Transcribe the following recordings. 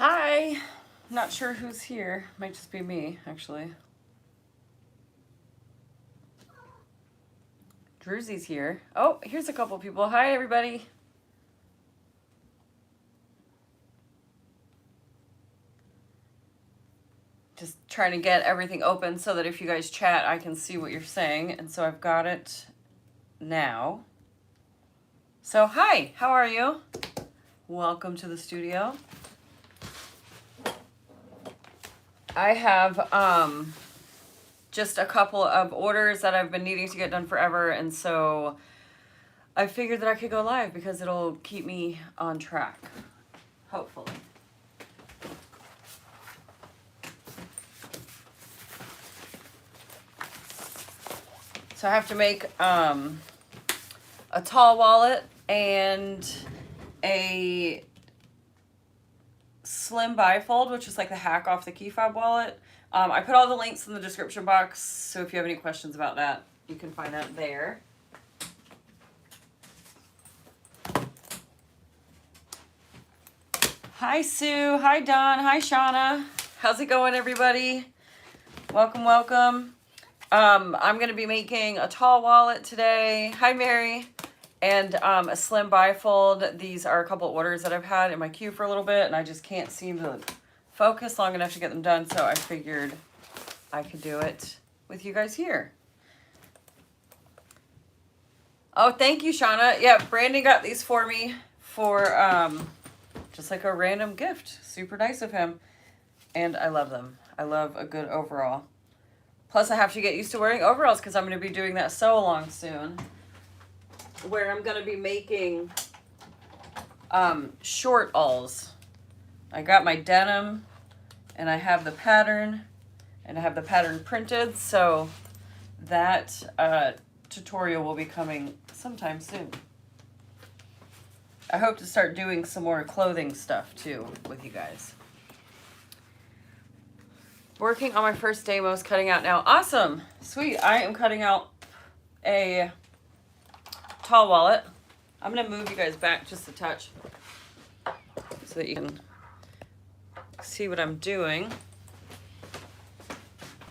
Hi. Not sure who's here. Might just be me, actually. Drewsy's here. Oh, here's a couple people. Hi, everybody. Just trying to get everything open so that if you guys chat, I can see what you're saying. And so I've got it now. So, hi. How are you? Welcome to the studio. I have just a couple of orders that I've been needing to get done forever, and so I figured that I could go live because it'll keep me on track, hopefully. So I have to make a tall wallet and a slim bifold, which is like the hack off the key fob wallet. I put all the links in the description box, so if you have any questions about that, you can find that there. Hi, Sue. Hi, Don. Hi, Shauna. How's it going, everybody? Welcome, welcome. I'm going to be making a tall wallet today. Hi, Mary. And a slim bifold. These are a couple orders that I've had in my queue for a little bit, and I just can't seem to focus long enough to get them done, so I figured I could do it with you guys here. Oh, thank you, Shauna. Yeah, Brandon got these for me for just like a random gift. Super nice of him. And I love them. I love a good overall. Plus, I have to get used to wearing overalls because I'm going to be doing that sew along soon, where I'm going to be making short alls. I got my denim, and I have the pattern, and I have the pattern printed, so that tutorial will be coming sometime soon. I hope to start doing some more clothing stuff, too, with you guys. Working on my first demos, cutting out now. Awesome! Sweet. I am cutting out a tall wallet. I'm going to move you guys back just a touch so that you can see what I'm doing.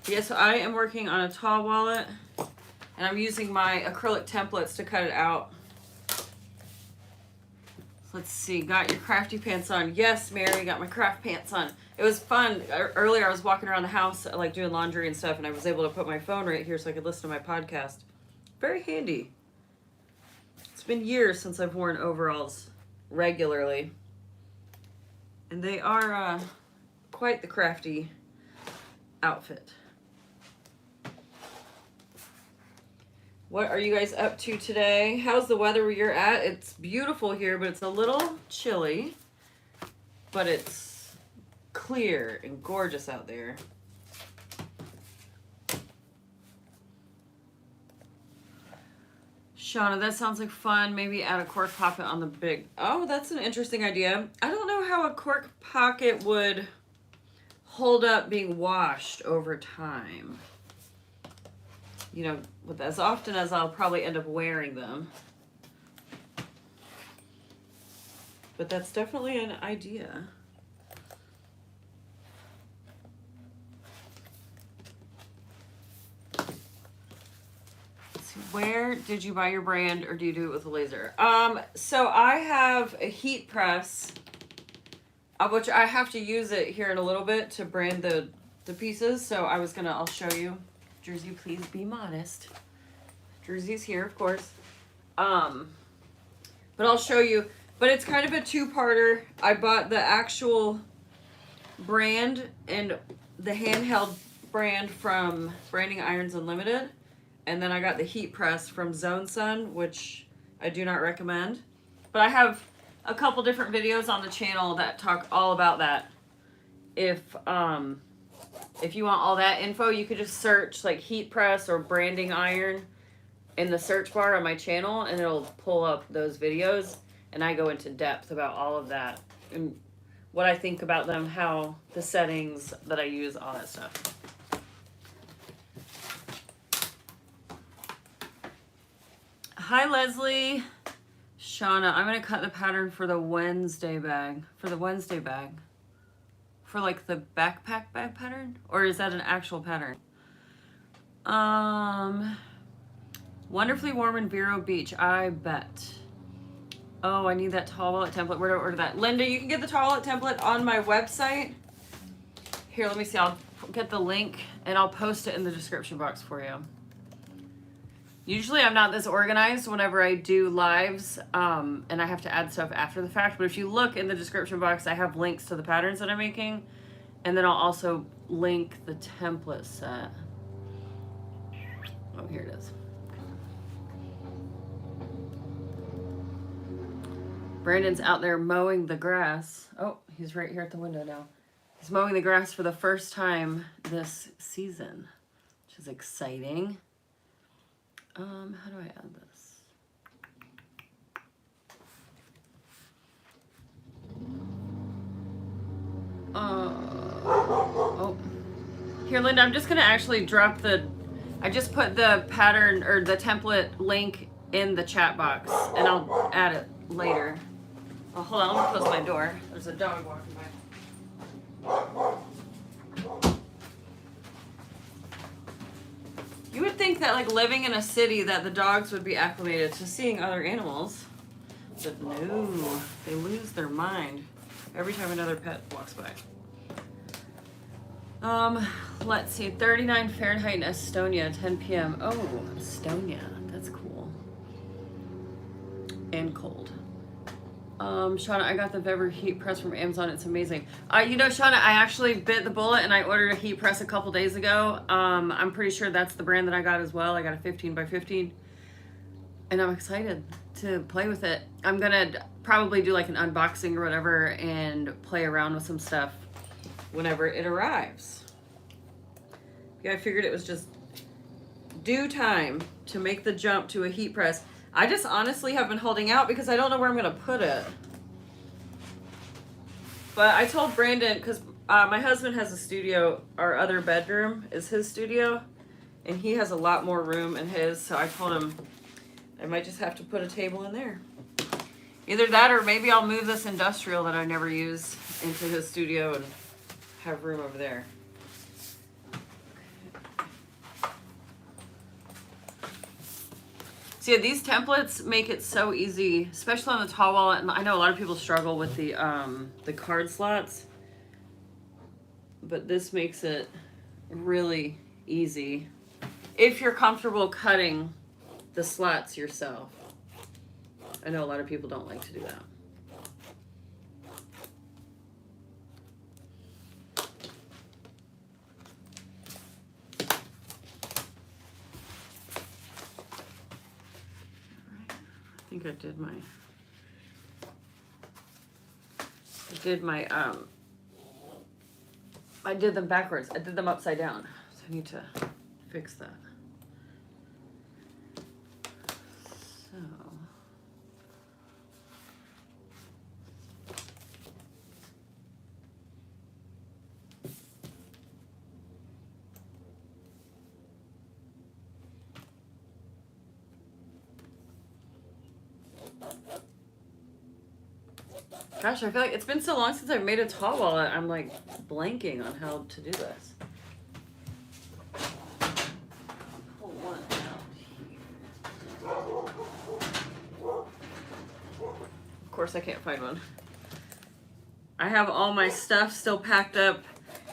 Yes, I am working on a tall wallet, and I'm using my acrylic templates to cut it out. Let's see, got your crafty pants on. Yes, Mary, got my craft pants on. It was fun. Earlier I was walking around the house like doing laundry and stuff, and I was able to put my phone right here so I could listen to my podcast. Very handy. It's been years since I've worn overalls regularly. And they are quite the crafty outfit. What are you guys up to today? How's the weather where you're at? It's beautiful here, but it's a little chilly. But it's clear and gorgeous out there. Shauna, that sounds like fun. Maybe add a cork pocket on the big... Oh, that's an interesting idea. I don't know how a cork pocket would hold up being washed over time. You know, with as often as I'll probably end up wearing them. But that's definitely an idea. Let's see, where did you buy your brand, or do you do it with a laser? So I have a heat press, which I have to use it here in a little bit to brand the pieces. So I'll show you. Jersey, please be modest. Jersey's here, of course. But I'll show you. But it's kind of a two-parter. I bought the actual brand and the handheld brand from Branding Irons Unlimited. And then I got the heat press from Zone Sun, which I do not recommend. But I have a couple different videos on the channel that talk all about that. If you want all that info, you could just search like heat press or branding iron in the search bar on my channel, and it'll pull up those videos, and I go into depth about all of that and what I think about them, how the settings that I use, all that stuff. Hi, Leslie. Shauna, I'm going to cut the pattern for the Wednesday bag. for like the backpack bag pattern, or is that an actual pattern? Wonderfully Warm in Vero Beach, I bet. Oh, I need that tall wallet template. Where do I order that? Linda, you can get the tall wallet template on my website. Here, let me see. I'll get the link and I'll post it in the description box for you. Usually I'm not this organized whenever I do lives, and I have to add stuff after the fact. But if you look in the description box, I have links to the patterns that I'm making. And then I'll also link the template set. Oh, here it is. Brandon's out there mowing the grass. Oh, he's right here at the window now. He's mowing the grass for the first time this season, which is exciting. How do I add this? Oh. Here, Linda, I'm just gonna actually drop I just put the pattern or the template link in the chat box, and I'll add it later. Oh, hold on, let me close my door. There's a dog walking by. You would think that like living in a city that the dogs would be acclimated to seeing other animals, but no, they lose their mind every time another pet walks by. Let's see, 39 Fahrenheit in Estonia, 10 p.m. Oh, Estonia, that's cool. And cold. Shauna, I got the Weber heat press from Amazon. It's amazing. You know, Shauna, I actually bit the bullet and I ordered a heat press a couple days ago. I'm pretty sure that's the brand that I got as well. I got a 15 by 15 and I'm excited to play with it. I'm gonna probably do like an unboxing or whatever and play around with some stuff whenever it arrives. Yeah, I figured it was just due time to make the jump to a heat press. I just honestly have been holding out because I don't know where I'm going to put it. But I told Brandon, because my husband has a studio, our other bedroom is his studio, and he has a lot more room in his, so I told him I might just have to put a table in there. Either that or maybe I'll move this industrial that I never use into his studio and have room over there. So yeah, these templates make it so easy, especially on the tall wallet. And I know a lot of people struggle with the card slots, but this makes it really easy if you're comfortable cutting the slots yourself. I know a lot of people don't like to do that. I think I did them backwards. I did them upside down. So I need to fix that. So. Gosh, I feel like it's been so long since I've made a tall wallet. I'm like blanking on how to do this. Pull one out here. Of course, I can't find one. I have all my stuff still packed up.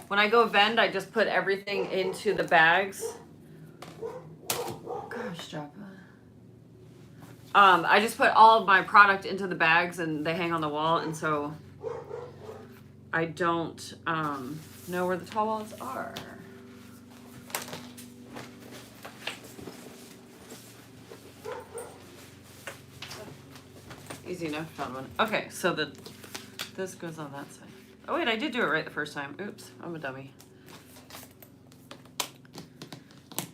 When I go vend, I just put everything into the bags. Gosh, Joppa. I just put all of my product into the bags and they hang on the wall, and so I don't know where the tall wallets are. Easy enough, found one. Okay, so this goes on that side. Oh wait, I did do it right the first time. Oops, I'm a dummy.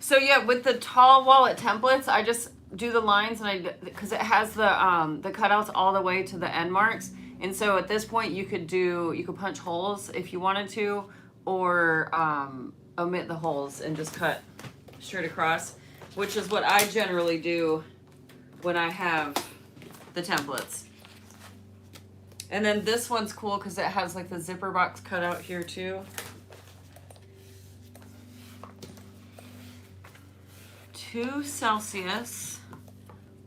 So yeah, with the tall wallet templates, I just do the lines, and because it has the cutouts all the way to the end marks, and so at this point you could punch holes if you wanted to, or omit the holes and just cut straight across, which is what I generally do when I have the templates. And then this one's cool because it has like the zipper box cut out here too. 2 Celsius.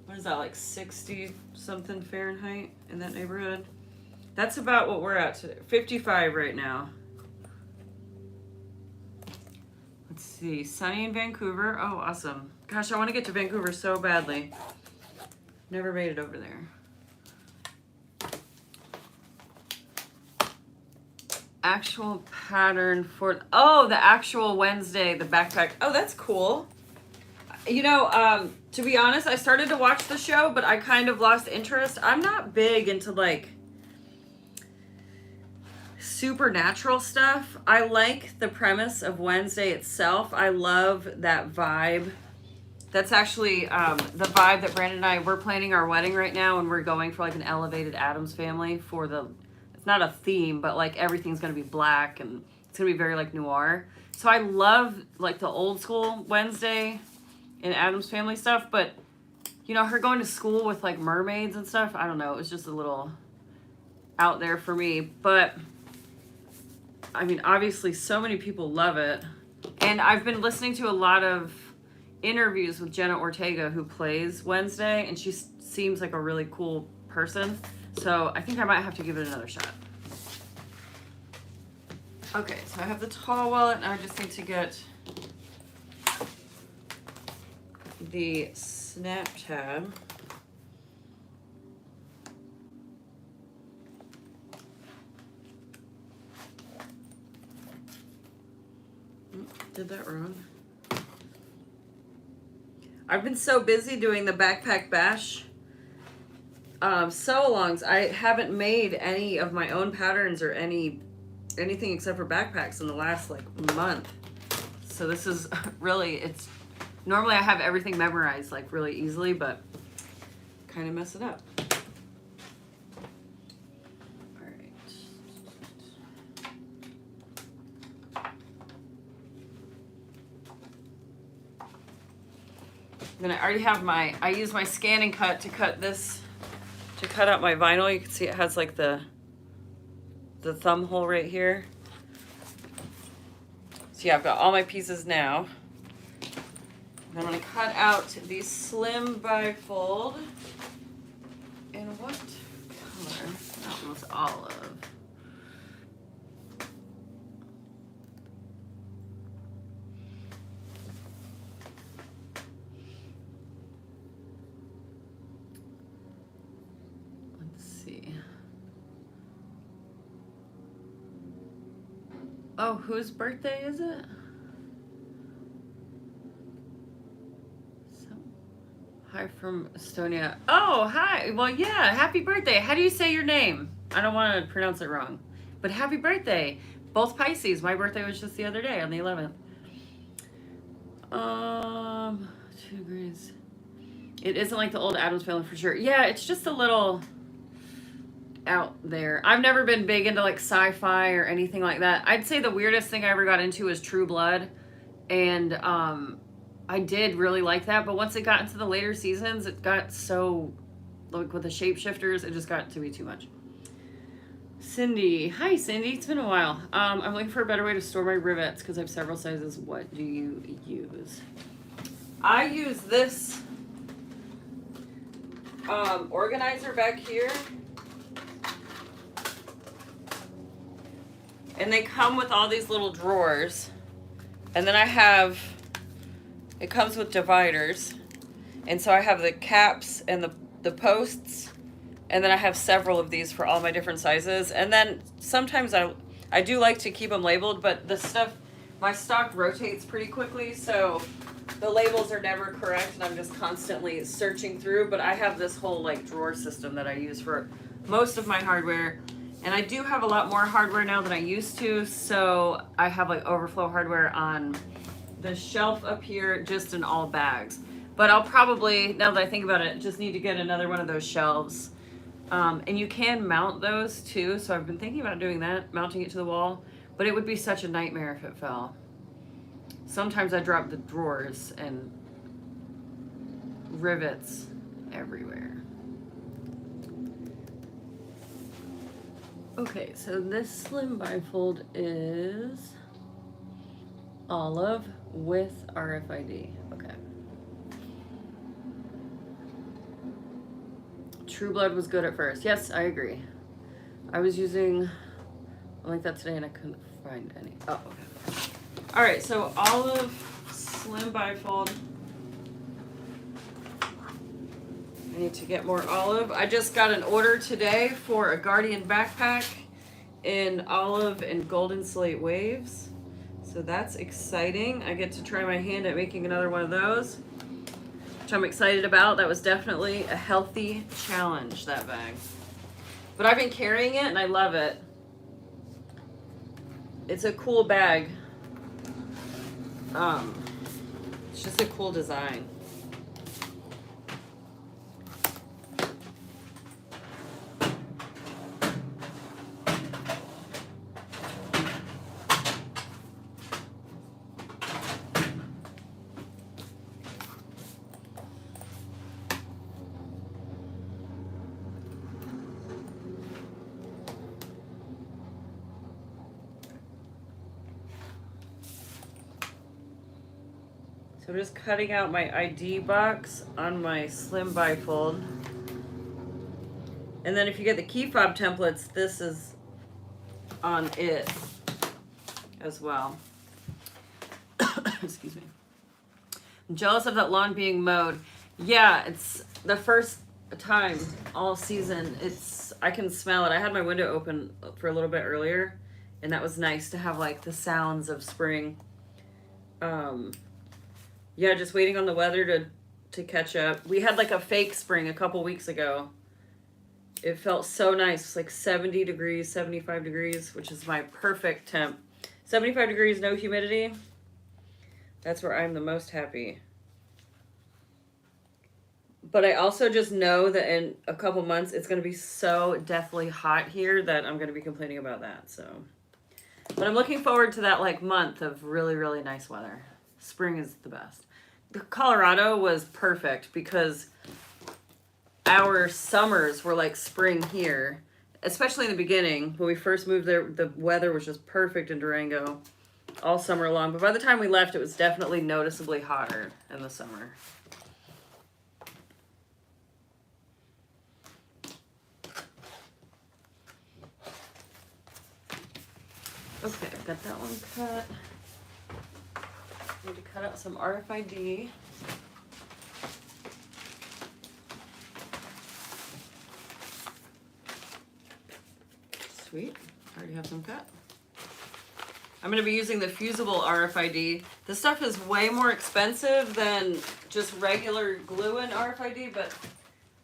What is that, like 60 something Fahrenheit in that neighborhood? That's about what we're at today. 55 right now. Let's see, sunny in Vancouver. Oh, awesome. Gosh, I want to get to Vancouver so badly. Never made it over there. Actual pattern for, oh, the actual Wednesday, the backpack. Oh, that's cool. You know, to be honest, I started to watch the show, but I kind of lost interest. I'm not big into like supernatural stuff. I like the premise of Wednesday itself. I love that vibe. That's actually the vibe that Brandon and I, we're planning our wedding right now, and we're going for like an elevated Addams Family for the, it's not a theme, but like everything's going to be black and it's going to be very like noir. So I love like the old school Wednesday and Addams Family stuff, but you know, her going to school with like mermaids and stuff, I don't know, it was just a little out there for me. But I mean, obviously so many people love it. And I've been listening to a lot of interviews with Jenna Ortega, who plays Wednesday, and she seems like a really cool person. So I think I might have to give it another shot. Okay, so I have the tall wallet, and I just need to get the snap tab. Did that wrong. I've been so busy doing the backpack bash sew-alongs. I haven't made any of my own patterns or anything except for backpacks in the last like month. So this is really, it's normally I have everything memorized like really easily, but kind of mess it up. All right. Then I already have my, I use my scan and cut to cut this, to cut out my vinyl. You can see it has like the thumb hole right here. So yeah, I've got all my pieces now. I'm gonna cut out the slim bifold. And what color? That one was olive. Let's see. Oh, whose birthday is it? Hi from Estonia. Oh, hi. Well, yeah, happy birthday. How do you say your name? I don't want to pronounce it wrong. But happy birthday. Both Pisces. My birthday was just the other day on the 11th. 2 degrees. It isn't like the old Addams Family for sure. Yeah, it's just a little out there. I've never been big into like sci-fi or anything like that. I'd say the weirdest thing I ever got into was True Blood. And I did really like that, but once it got into the later seasons, it got so, like with the shapeshifters, it just got to be too much. Cindy. Hi, Cindy. It's been a while. I'm looking for a better way to store my rivets because I have several sizes. What do you use? I use this organizer back here. And they come with all these little drawers. And then I have... It comes with dividers, and so I have the caps and the posts, and then I have several of these for all my different sizes. And then sometimes I do like to keep them labeled, but the stuff, my stock rotates pretty quickly, so the labels are never correct, and I'm just constantly searching through. But I have this whole like drawer system that I use for most of my hardware, and I do have a lot more hardware now than I used to, so I have like overflow hardware on the shelf up here, just in all bags. But I'll probably, now that I think about it, just need to get another one of those shelves. And you can mount those too, so I've been thinking about doing that, mounting it to the wall, but it would be such a nightmare if it fell. Sometimes I drop the drawers and rivets everywhere. Okay, so this slim bifold is olive with RFID. Okay. True Blood was good at first. Yes, I agree. I was using like that today and I couldn't find any. Oh, okay. All right, so olive slim bifold. I need to get more olive. I just got an order today for a Guardian backpack in olive and golden slate waves. So that's exciting. I get to try my hand at making another one of those, which I'm excited about. That was definitely a healthy challenge, that bag. But I've been carrying it and I love it. It's a cool bag. It's just a cool design. So I'm just cutting out my ID box on my slim bifold. And then if you get the key fob templates, this is on it as well. Excuse me. I'm jealous of that lawn being mowed. Yeah, it's the first time all season. I can smell it. I had my window open for a little bit earlier, and that was nice to have like the sounds of spring. Yeah, just waiting on the weather to catch up. We had like a fake spring a couple weeks ago. It felt so nice. It's like 70 degrees, 75 degrees, which is my perfect temp. 75 degrees, no humidity. That's where I'm the most happy. But I also just know that in a couple months, it's going to be so deathly hot here that I'm going to be complaining about that. So, but I'm looking forward to that like month of really, really nice weather. Spring is the best. Colorado was perfect because our summers were like spring here, especially in the beginning. When we first moved there, the weather was just perfect in Durango all summer long. But by the time we left, it was definitely noticeably hotter in the summer. Okay, I've got that one cut. Need to cut out some RFID. Sweet, I already have some cut. I'm going to be using the fusible RFID. This stuff is way more expensive than just regular glue-in RFID, but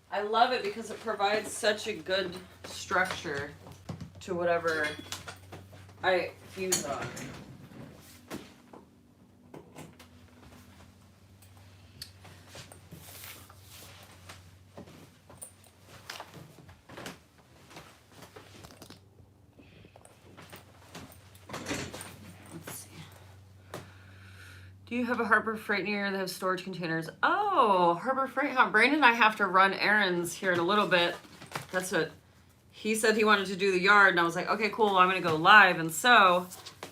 I love it because it provides such a good structure to whatever I fuse on. Do you have a Harbor Freight near that have storage containers? Oh, Harbor Freight, huh? Brandon and I have to run errands here in a little bit. That's what he said. He wanted to do the yard, and I was like, okay, cool, I'm going to go live. And so,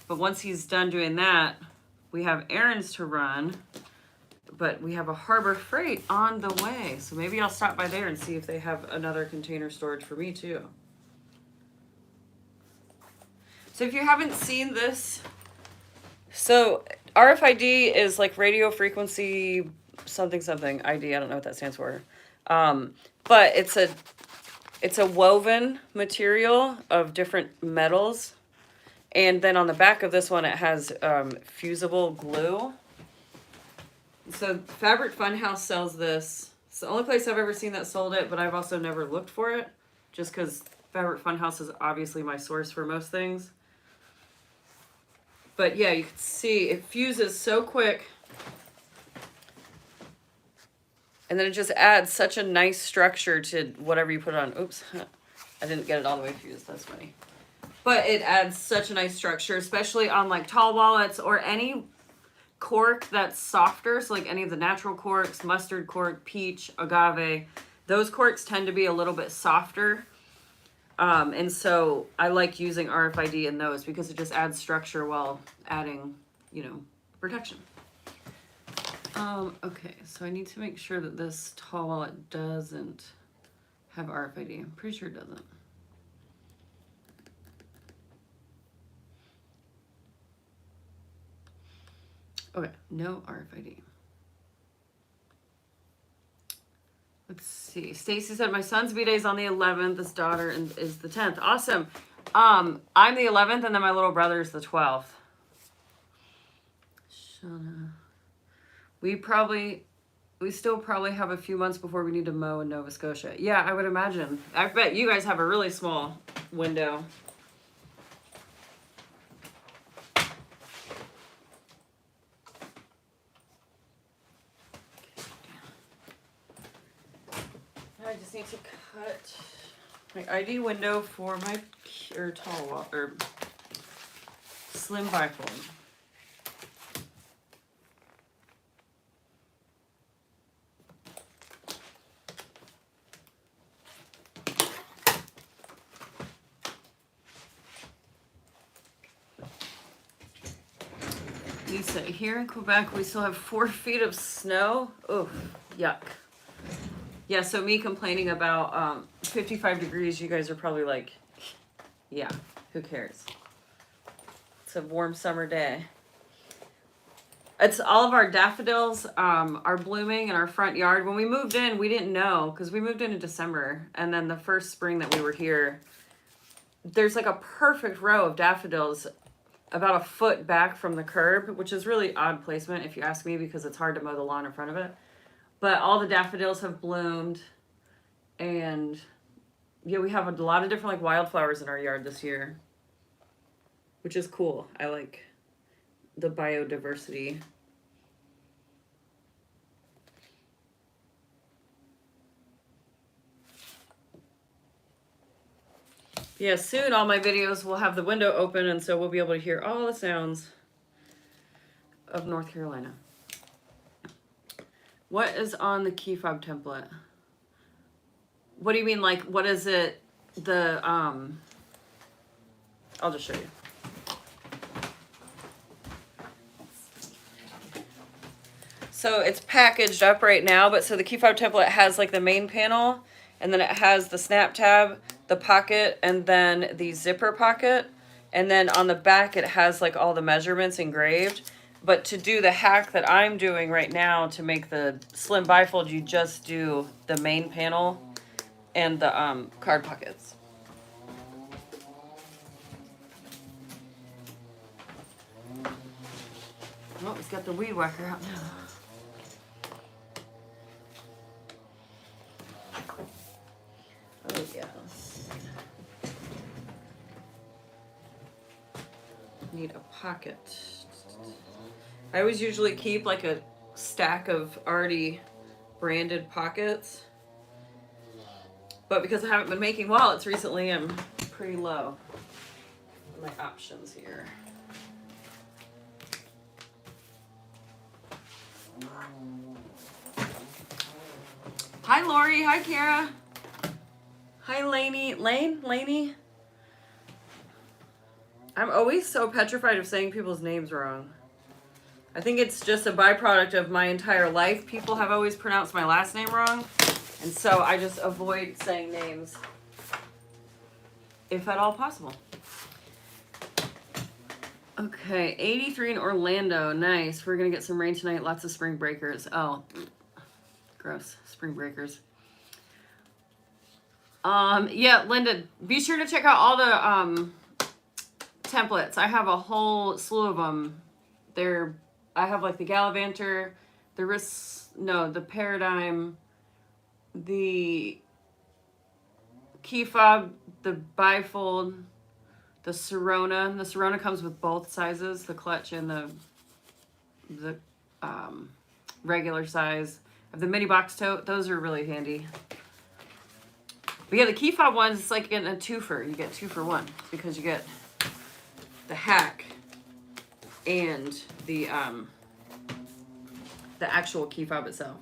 but once he's done doing that, we have errands to run, but we have a Harbor Freight on the way. So maybe I'll stop by there and see if they have another container storage for me too. So if you haven't seen this, so RFID is like radio frequency something ID. I don't know what that stands for. But it's a woven material of different metals. And then on the back of this one, it has fusible glue. So Fabric Funhouse sells this. It's the only place I've ever seen that sold it, but I've also never looked for it, just because Fabric Funhouse is obviously my source for most things. But yeah, you can see it fuses so quick. And then it just adds such a nice structure to whatever you put it on. Oops, I didn't get it all the way fused. That's funny. But it adds such a nice structure, especially on like tall wallets or any cork that's softer. So like any of the natural corks, mustard cork, peach, agave. Those corks tend to be a little bit softer. And so I like using RFID in those because it just adds structure while adding, you know, protection. Okay, so I need to make sure that this tall wallet doesn't have RFID. I'm pretty sure it doesn't. Okay, no RFID. Let's see. Stacy said my son's B-day is on the 11th. His daughter is the 10th. Awesome. I'm the 11th, and then my little brother is the 12th. Shauna. We still probably have a few months before we need to mow in Nova Scotia. Yeah, I would imagine. I bet you guys have a really small window. I just need to cut my ID window for my tall wall or slim bifold. Lisa, here in Quebec, we still have 4 feet of snow. Oof, yuck. Yeah, so me complaining about 55 degrees, you guys are probably like, yeah, who cares? It's a warm summer day. It's all of our daffodils are blooming in our front yard. When we moved in, we didn't know because we moved in December. And then the first spring that we were here, there's like a perfect row of daffodils about a foot back from the curb, which is really odd placement if you ask me because it's hard to mow the lawn in front of it. But all the daffodils have bloomed, and yeah, we have a lot of different like wildflowers in our yard this year, which is cool. I like the biodiversity. Yeah, soon all my videos will have the window open, and so we'll be able to hear all the sounds of North Carolina. What is on the key fob template? What do you mean, like, what is it, I'll just show you. So it's packaged up right now, but so the key fob template has like the main panel, and then it has the snap tab, the pocket, and then the zipper pocket. And then on the back, it has like all the measurements engraved. But to do the hack that I'm doing right now to make the slim bifold, you just do the main panel and the card pockets. Oh, he's got the weed whacker out now. Oh, yeah. Need a pocket. I always usually keep like a stack of already branded pockets. But because I haven't been making wallets recently, I'm pretty low on my options here. Hi, Lori. Hi, Kara. Hi, Lainey. Lainey? I'm always so petrified of saying people's names wrong. I think it's just a byproduct of my entire life. People have always pronounced my last name wrong. And so I just avoid saying names if at all possible. Okay, 83 in Orlando. Nice. We're going to get some rain tonight. Lots of spring breakers. Oh, gross. Spring breakers. Yeah, Linda, be sure to check out all the templates. I have a whole slew of them. I have like the Gallivanter, the Paradigm, the key fob, the bifold, the Sirona. The Sirona comes with both sizes, the clutch and the regular size. I have the mini box tote. Those are really handy. But yeah, the key fob ones, it's like getting a twofer. You get 2 for 1 because you get the hack and the actual key fob itself.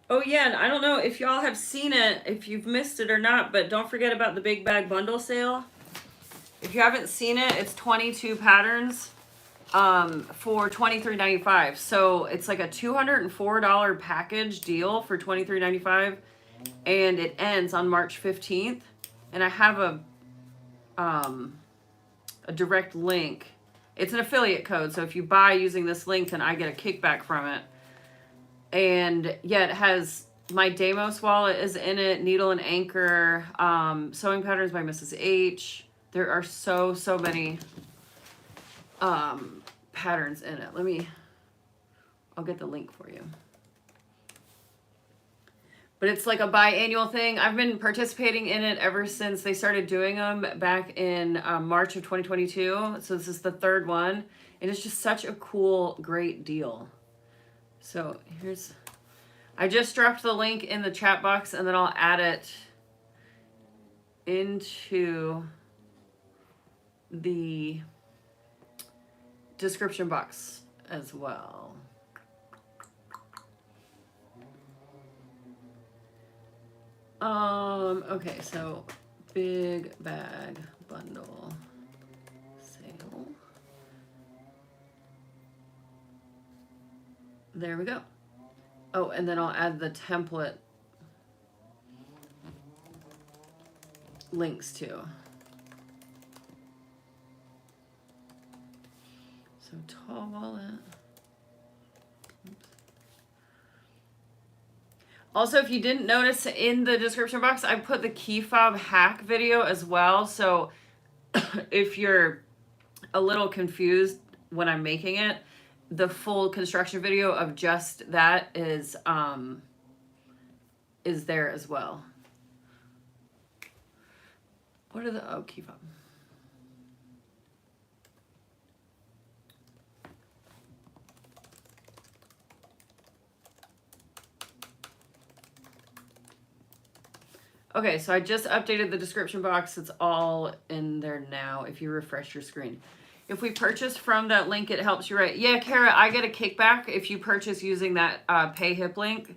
Oh yeah, and I don't know if y'all have seen it, if you've missed it or not, but don't forget about the big bag bundle sale. If you haven't seen it, it's 22 patterns for $23.95. So it's like a $204 package deal for $23.95, and it ends on March 15th. And I have a direct link. It's an affiliate code, so if you buy using this link, then I get a kickback from it. And yeah, it has my Deimos wallet is in it, Needle and Anchor, Sewing Patterns by Mrs. H. There are so many patterns in it. I'll get the link for you. But it's like a biannual thing. I've been participating in it ever since they started doing them back in March of 2022. So this is the third one. And it's just such a cool, great deal. So I just dropped the link in the chat box, and then I'll add it into the description box as well. Okay, so big bag bundle sale. There we go. Oh, and then I'll add the template links too. So tall wallet. Oops. Also, if you didn't notice in the description box, I put the key fob hack video as well. So if you're a little confused when I'm making it, the full construction video of just that is there as well. What are the key fob? Okay, so I just updated the description box. It's all in there now if you refresh your screen. If we purchase from that link, it helps you, right? Yeah, Kara, I get a kickback if you purchase using that pay hip link.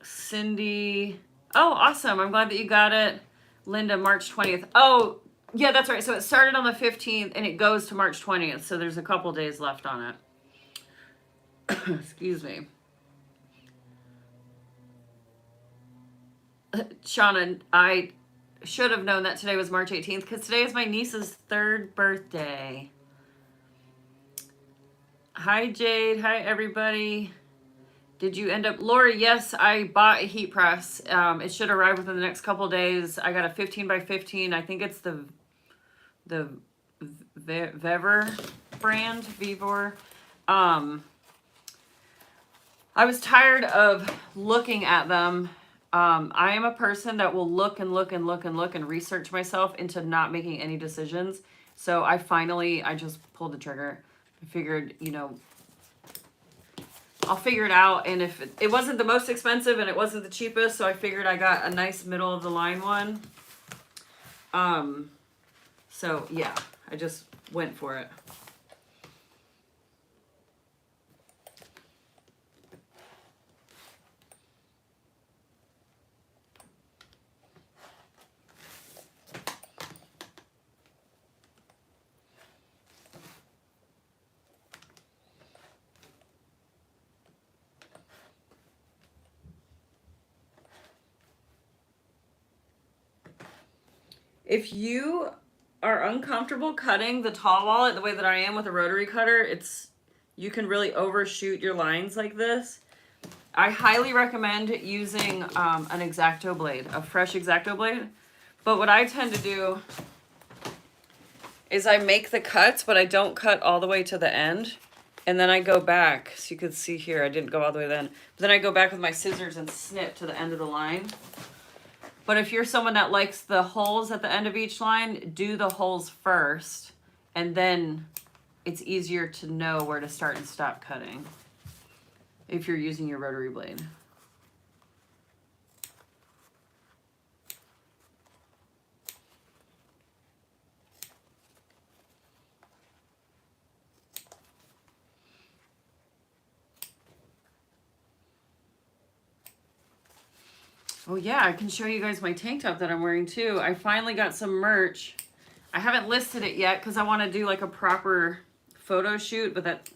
Cindy, oh, awesome. I'm glad that you got it. Linda, March 20th. Oh, yeah, that's right. So it started on the 15th and it goes to March 20th. So there's a couple days left on it. Excuse me. Shauna, I should have known that today was March 18th because today is my niece's 3rd birthday. Hi, Jade. Hi, everybody. Did you end up... Lori, yes, I bought a heat press. It should arrive within the next couple days. I got a 15 by 15. I think it's the Vevor brand, Vevor. I was tired of looking at them. I am a person that will look and research myself into not making any decisions. So I just pulled the trigger. I figured, I'll figure it out. And if it wasn't the most expensive and it wasn't the cheapest, so I figured I got a nice middle of the line one. So yeah, I just went for it. If you are uncomfortable cutting the tall wallet the way that I am with a rotary cutter, you can really overshoot your lines like this. I highly recommend using an X-Acto blade, a fresh X-Acto blade. But what I tend to do is I make the cuts, but I don't cut all the way to the end. And then I go back. So you can see here, I didn't go all the way then. But then I go back with my scissors and snip to the end of the line. But if you're someone that likes the holes at the end of each line, do the holes first, and then it's easier to know where to start and stop cutting if you're using your rotary blade. Oh yeah, I can show you guys my tank top that I'm wearing too. I finally got some merch. I haven't listed it yet because I want to do like a proper photo shoot, but that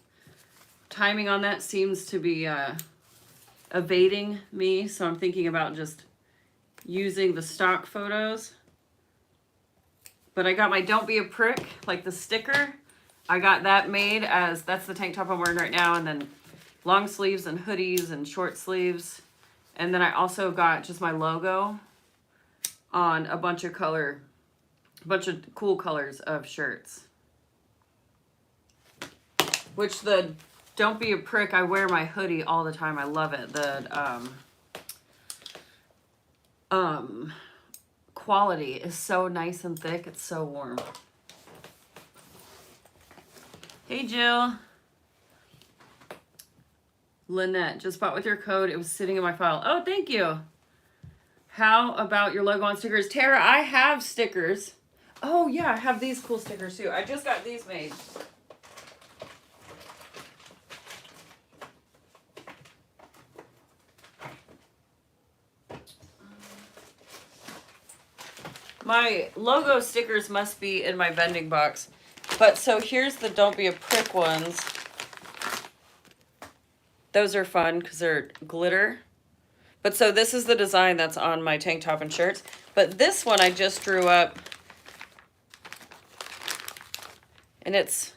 timing on that seems to be evading me. So I'm thinking about just using the stock photos. But I got my Don't Be a Prick, like the sticker. I got that made as, that's the tank top I'm wearing right now, and then long sleeves and hoodies and short sleeves. And then I also got just my logo on a bunch of cool colors of shirts. Which the Don't Be a Prick, I wear my hoodie all the time. I love it. The quality is so nice and thick. It's so warm. Hey Jill. Lynette, just bought with your code. It was sitting in my file. Oh, thank you. How about your logo on stickers? Tara, I have stickers. Oh yeah, I have these cool stickers too. I just got these made. My logo stickers must be in my vending box. But so here's the Don't Be a Prick ones. Those are fun because they're glitter. But so this is the design that's on my tank top and shirts. But this one I just drew up. And it's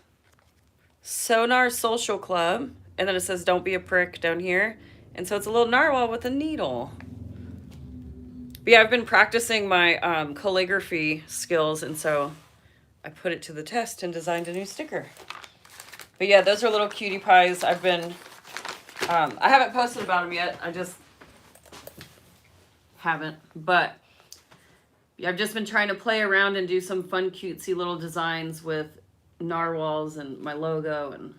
Sonar Social Club. And then it says Don't Be a Prick down here. And so it's a little narwhal with a needle. But yeah, I've been practicing my calligraphy skills. And so I put it to the test and designed a new sticker. But yeah, those are little cutie pies. I've been... I haven't posted about them yet. I just haven't. But yeah, I've just been trying to play around and do some fun, cutesy little designs with narwhals and my logo. And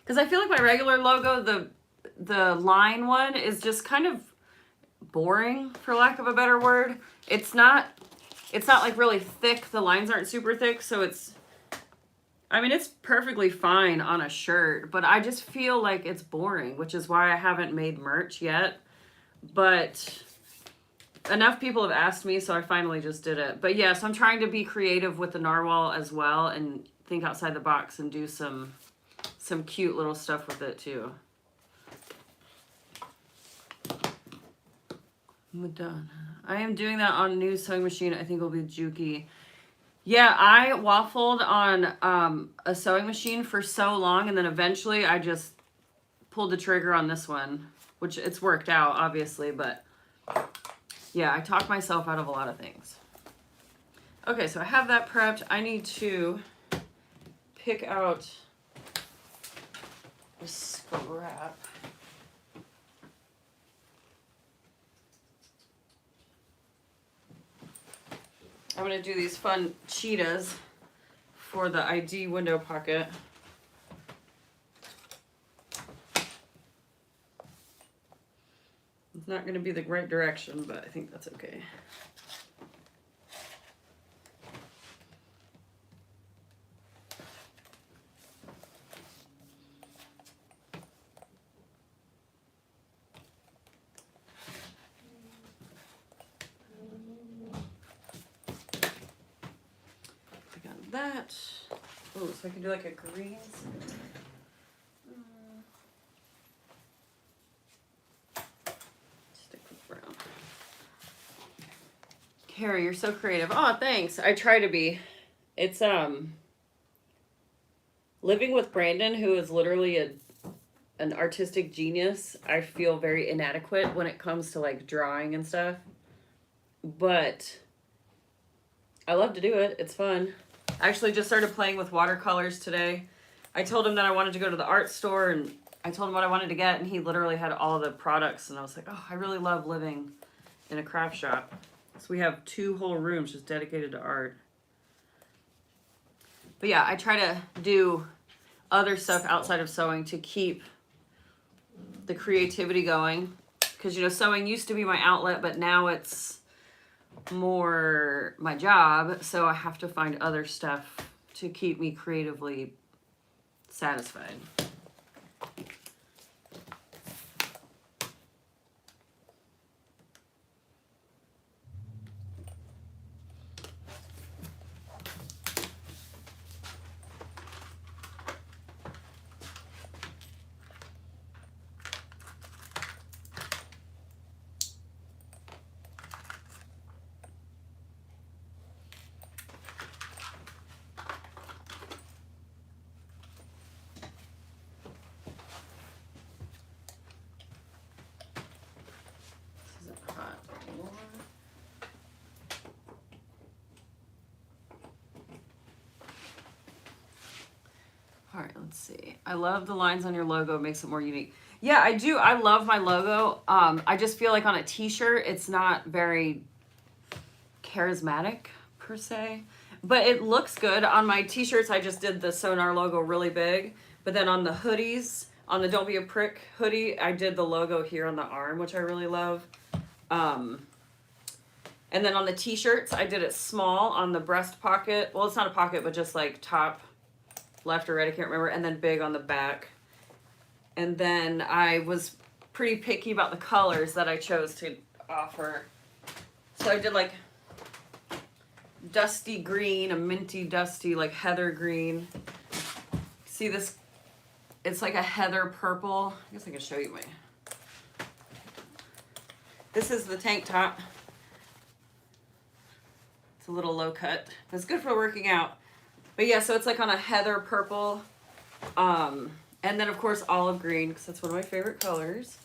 because I feel like my regular logo, the line one, is just kind of boring, for lack of a better word. It's not like really thick. The lines aren't super thick, so it's... I mean, it's perfectly fine on a shirt, but I just feel like it's boring, which is why I haven't made merch yet. But enough people have asked me, so I finally just did it. But yes, I'm trying to be creative with the narwhal as well and think outside the box and do some cute little stuff with it too. Madonna. I am doing that on a new sewing machine. I think it'll be Juki. Yeah, I waffled on a sewing machine for so long, and then eventually I just pulled the trigger on this one, which it's worked out, obviously, but yeah, I talked myself out of a lot of things. Okay, so I have that prepped. I need to pick out a scrap. I'm going to do these fun cheetahs for the ID window pocket. It's not going to be the right direction, but I think that's okay. That. Oh, so I can do like a green. Stick with brown. Carrie, you're so creative. Oh, thanks. I try to be. It's living with Brandon, who is literally an artistic genius. I feel very inadequate when it comes to like drawing and stuff. But I love to do it. It's fun. I actually just started playing with watercolors today. I told him that I wanted to go to the art store, and I told him what I wanted to get, and he literally had all the products, and I was like, oh, I really love living in a craft shop. So we have 2 whole rooms just dedicated to art. But yeah, I try to do other stuff outside of sewing to keep the creativity going. Because, you know, sewing used to be my outlet, but now it's more my job, so I have to find other stuff to keep me creatively satisfied. All right, let's see. I love the lines on your logo. It makes it more unique. Yeah, I do. I love my logo. I just feel like on a t-shirt, it's not very charismatic per se, but it looks good. On my t-shirts, I just did the Sonar logo really big, but then on the hoodies, on the Don't Be a Prick hoodie, I did the logo here on the arm, which I really love. And then on the t-shirts, I did it small on the breast pocket. Well, it's not a pocket, but just like top left or right, I can't remember. And then big on the back. And then I was pretty picky about the colors that I chose to offer. So I did like dusty green, a minty dusty, like heather green. See this? It's like a heather purple. I guess I can show you my... This is the tank top. It's a little low cut. It's good for working out. But yeah, so it's like on a heather purple. And then of course olive green, because that's one of my favorite colors.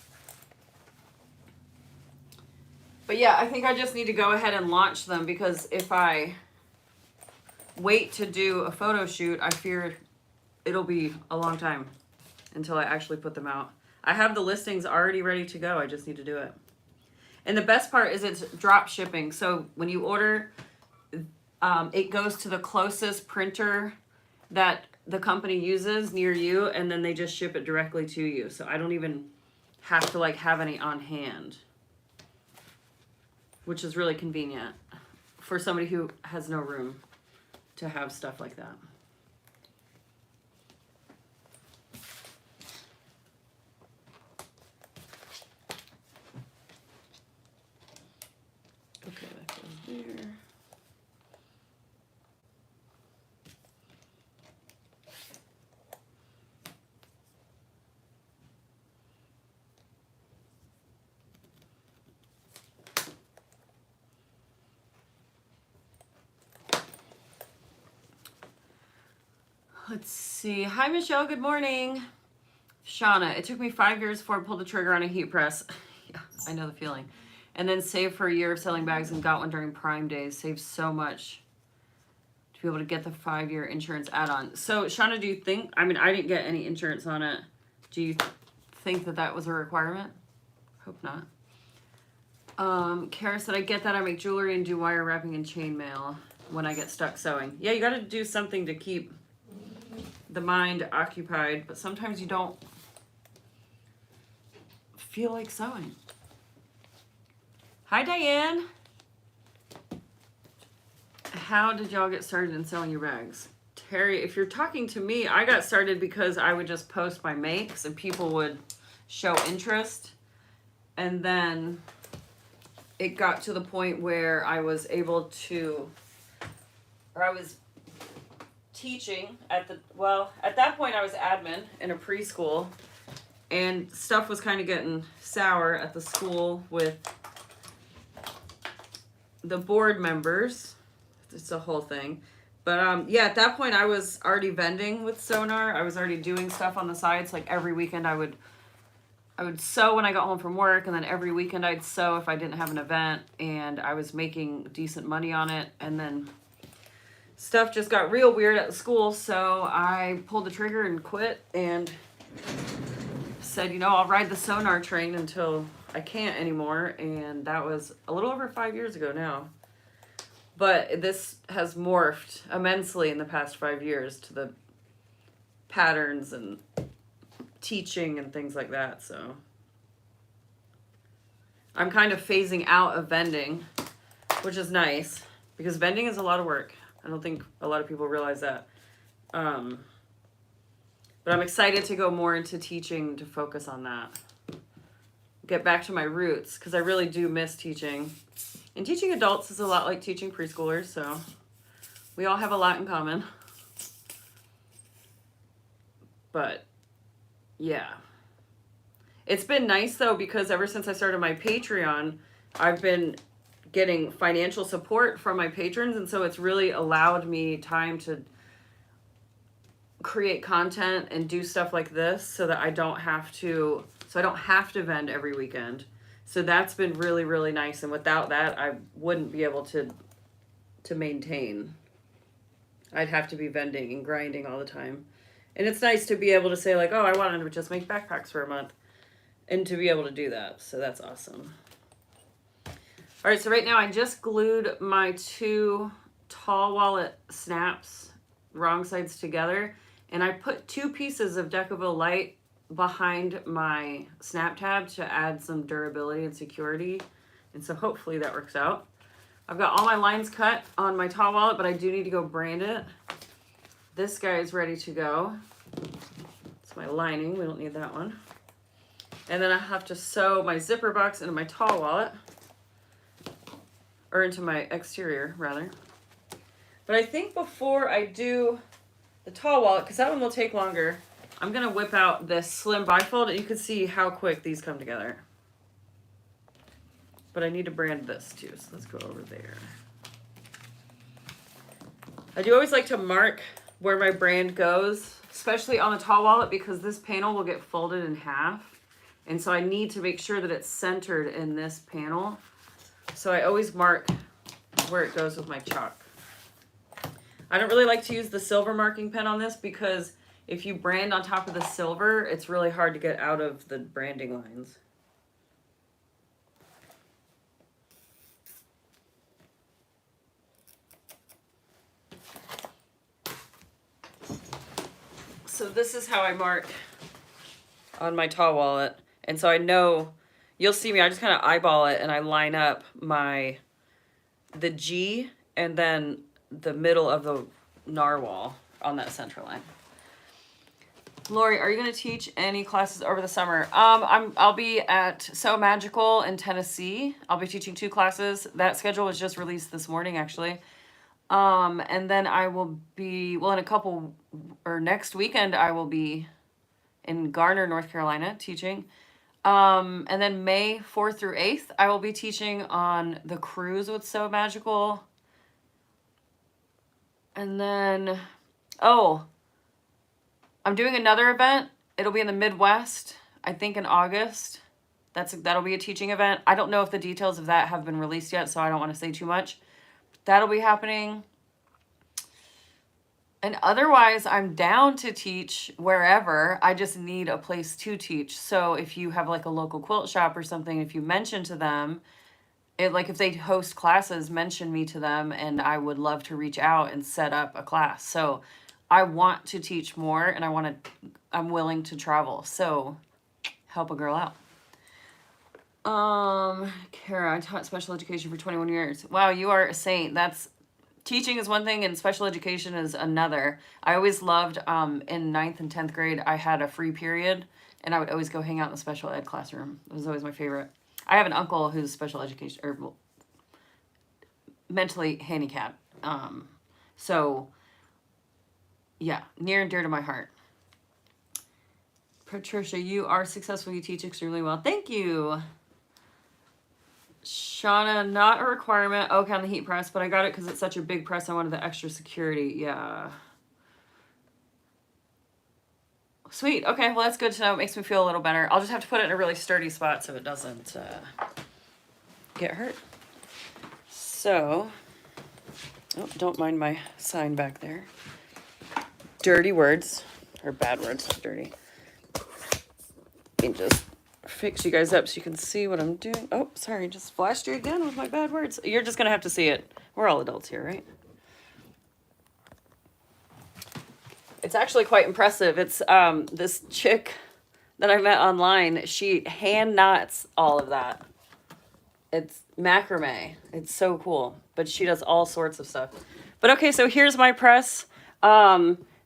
But yeah, I think I just need to go ahead and launch them, because if I wait to do a photo shoot, I fear it'll be a long time until I actually put them out. I have the listings already ready to go. I just need to do it. And the best part is it's drop shipping. So when you order, it goes to the closest printer that the company uses near you, and then they just ship it directly to you. So I don't even have to like have any on hand, which is really convenient for somebody who has no room to have stuff like that. Okay, that goes there. Let's see. Hi, Michelle. Good morning. Shauna, it took me 5 years before I pulled the trigger on a heat press. Yeah, I know the feeling. And then saved for a year of selling bags and got one during Prime Days. Saved so much to be able to get the 5-year insurance add-on. So, Shauna, do you think, I mean, I didn't get any insurance on it. Do you think that that was a requirement? Hope not. Kara said, I get that. I make jewelry and do wire wrapping and chainmail when I get stuck sewing. Yeah, you got to do something to keep the mind occupied, but sometimes you don't feel like sewing. Hi, Diane. How did y'all get started in selling your bags? Terry, if you're talking to me, I got started because I would just post my makes and people would show interest. And then it got to the point where I was able to, or I was teaching at that point I was admin in a preschool, and stuff was kind of getting sour at the school with the board members. It's a whole thing. But yeah, at that point I was already vending with Sonar. I was already doing stuff on the sides. Like every weekend I would sew when I got home from work, and then every weekend I'd sew if I didn't have an event, and I was making decent money on it. And then stuff just got real weird at the school, so I pulled the trigger and quit and said, you know, I'll ride the Sonar train until I can't anymore. And that was a little over 5 years ago now. But this has morphed immensely in the past 5 years to the patterns and teaching and things like that. So I'm kind of phasing out of vending, which is nice because vending is a lot of work. I don't think a lot of people realize that. But I'm excited to go more into teaching, to focus on that. Get back to my roots, because I really do miss teaching. And teaching adults is a lot like teaching preschoolers, so we all have a lot in common. But yeah. It's been nice though, because ever since I started my Patreon, I've been getting financial support from my patrons, and so it's really allowed me time to create content and do stuff like this so that I don't have to vend every weekend. So that's been really, really nice, and without that I wouldn't be able to maintain. I'd have to be vending and grinding all the time. And it's nice to be able to say like, oh, I wanted to just make backpacks for a month, and to be able to do that. So that's awesome. All right, so right now I just glued my 2 tall wallet snaps wrong sides together, and I put 2 pieces of Decaville Light behind my snap tab to add some durability and security, and so hopefully that works out. I've got all my lines cut on my tall wallet, but I do need to go brand it. This guy is ready to go. It's my lining, we don't need that one. And then I have to sew my zipper box into my tall wallet, or into my exterior rather. But I think before I do the tall wallet, because that one will take longer, I'm gonna whip out this slim bifold, and you can see how quick these come together. But I need to brand this too, so let's go over there. I do always like to mark where my brand goes, especially on the tall wallet, because this panel will get folded in half. And so I need to make sure that it's centered in this panel. So I always mark where it goes with my chalk. I don't really like to use the silver marking pen on this, because if you brand on top of the silver, it's really hard to get out of the branding lines. So this is how I mark on my tall wallet. And so I know, you'll see me, I just kind of eyeball it and I line up the G and then the middle of the narwhal on that center line. Lori, are you going to teach any classes over the summer? I'll be at So Magical in Tennessee. I'll be teaching 2 classes. That schedule was just released this morning, actually. And then I will be, well, in a couple, or next weekend, I will be in Garner, North Carolina, teaching. And then May 4th through 8th, I will be teaching on the cruise with So Magical. And then, oh, I'm doing another event. It'll be in the Midwest, I think in August. That'll be a teaching event. I don't know if the details of that have been released yet, so I don't want to say too much. That'll be happening. And otherwise, I'm down to teach wherever. I just need a place to teach. So if you have like a local quilt shop or something, if you mention to them, like if they host classes, mention me to them, and I would love to reach out and set up a class. So I want to teach more, and I'm willing to travel. So help a girl out. Kara, I taught special education for 21 years. Wow, you are a saint. Teaching is one thing and special education is another. I always loved, in 9th and 10th grade, I had a free period, and I would always go hang out in the special ed classroom. It was always my favorite. I have an uncle who's special education, or mentally handicapped. So yeah, near and dear to my heart. Patricia, you are successful. You teach extremely well. Thank you. Shauna, not a requirement. Okay, on the heat press, but I got it because it's such a big press. I wanted the extra security. Yeah. Sweet. Okay, well, that's good to know. It makes me feel a little better. I'll just have to put it in a really sturdy spot so it doesn't get hurt. So, oh, don't mind my sign back there. Dirty words, or bad words, dirty. And just fix you guys up so you can see what I'm doing. Oh, sorry, just flashed you again with my bad words. You're just gonna have to see it. We're all adults here, right? It's actually quite impressive. It's this chick that I met online, she hand knots all of that. It's macrame. It's so cool, but she does all sorts of stuff. But okay, so here's my press.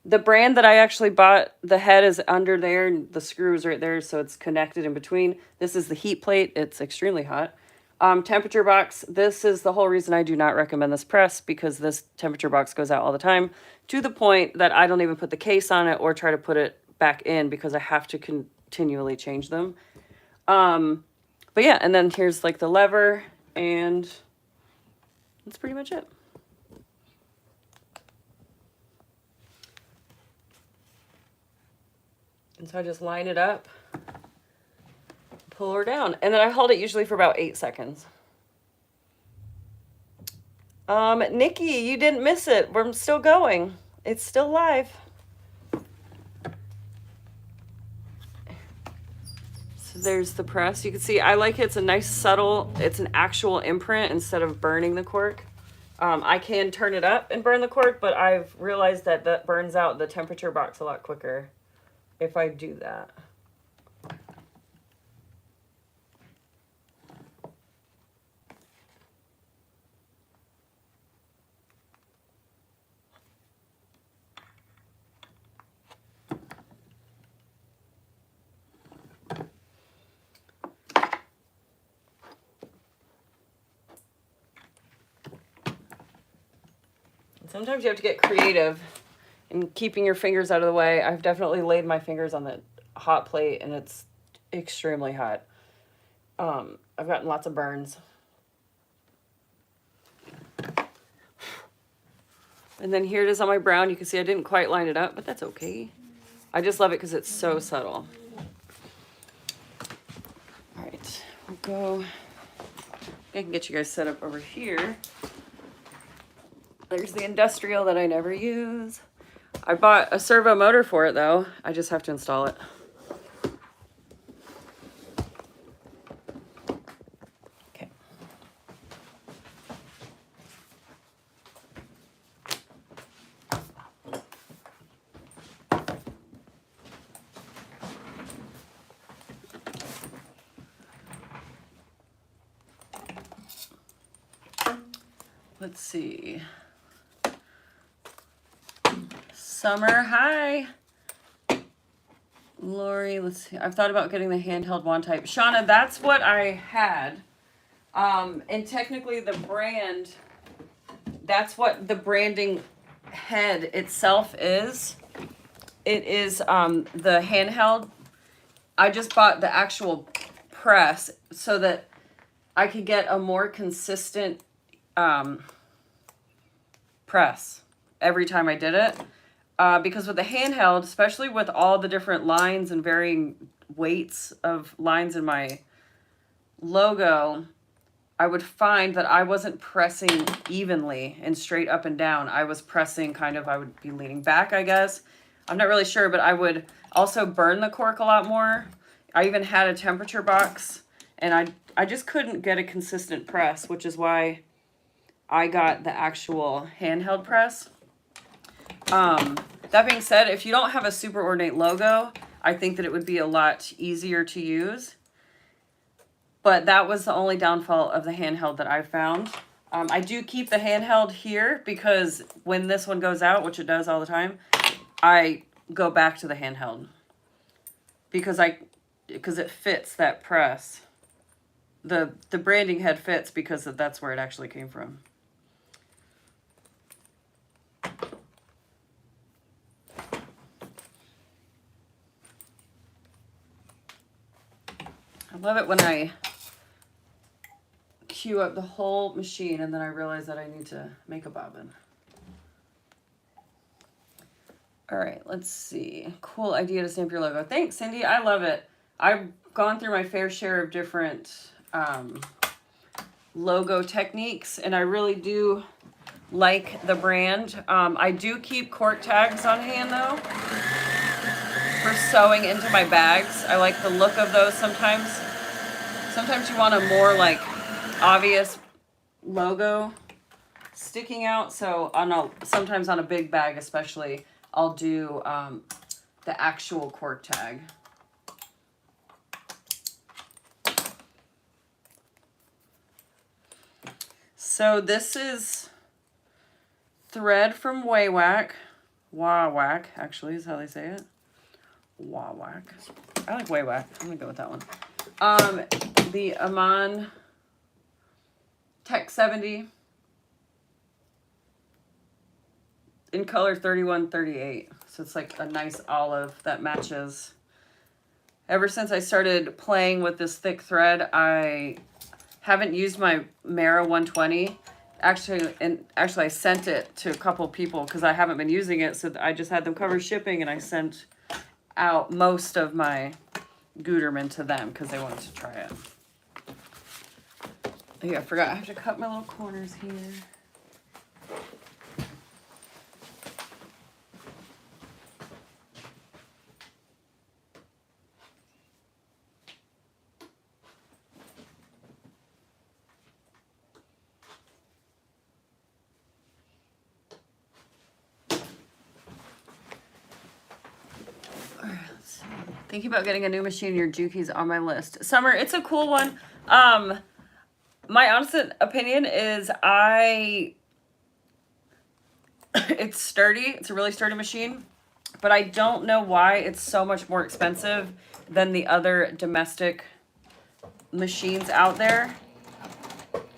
The brand that I actually bought, the head is under there and the screw is right there, so it's connected in between. This is the heat plate. It's extremely hot. Temperature box. This is the whole reason I do not recommend this press, because this temperature box goes out all the time, to the point that I don't even put the case on it or try to put it back in because I have to continually change them. But yeah, and then here's like the lever, and that's pretty much it. And so I just line it up, pull her down, and then I hold it usually for about 8 seconds. Nikki, you didn't miss it. We're still going. It's still live. So there's the press. You can see I like it. It's a nice subtle, it's an actual imprint instead of burning the cork. I can turn it up and burn the cork, but I've realized that that burns out the temperature box a lot quicker if I do that. Sometimes you have to get creative in keeping your fingers out of the way. I've definitely laid my fingers on the hot plate and it's extremely hot. I've gotten lots of burns. And then here it is on my brown. You can see I didn't quite line it up, but that's okay. I just love it because it's so subtle. All right, we'll go. I can get you guys set up over here. There's the industrial that I never use. I bought a servo motor for it though. I just have to install it. Okay. Let's see. Summer, hi. Lori, let's see. I've thought about getting the handheld wand type. Shauna, that's what I had. And technically the brand, that's what the branding head itself is. It is the handheld. I just bought the actual press so that I could get a more consistent press every time I did it. Because with the handheld, especially with all the different lines and varying weights of lines in my logo, I would find that I wasn't pressing evenly and straight up and down. I was pressing kind of, I would be leaning back, I guess. I'm not really sure, but I would also burn the cork a lot more. I even had a temperature box, and I just couldn't get a consistent press, which is why I got the actual handheld press. That being said, if you don't have a super ornate logo, I think that it would be a lot easier to use. But that was the only downfall of the handheld that I found. I do keep the handheld here because when this one goes out, which it does all the time, I go back to the handheld because it fits that press. The branding head fits because that's where it actually came from. I love it when I queue up the whole machine and then I realize that I need to make a bobbin. All right, let's see. Cool idea to stamp your logo. Thanks, Cindy. I love it. I've gone through my fair share of different logo techniques, and I really do like the brand. I do keep cork tags on hand, though, for sewing into my bags. I like the look of those sometimes. Sometimes you want a more, like, obvious logo sticking out, so sometimes on a big bag especially, I'll do the actual cork tag. So this is thread from Wawak. Wawak, actually, is how they say it. Wawak. I like Wawak. I'm going to go with that one. The Amman Tech 70 in color 3138. So it's like a nice olive that matches. Ever since I started playing with this thick thread, I haven't used my Mara 120. Actually, I sent it to a couple people because I haven't been using it. So I just had them cover shipping, and I sent out most of my Gutermann to them because they wanted to try it. Oh, yeah, I forgot. I have to cut my little corners here. Thinking about getting a new machine. Your Juki's on my list. Summer, it's a cool one. My honest opinion is it's sturdy. It's a really sturdy machine, but I don't know why it's so much more expensive than the other domestic machines out there.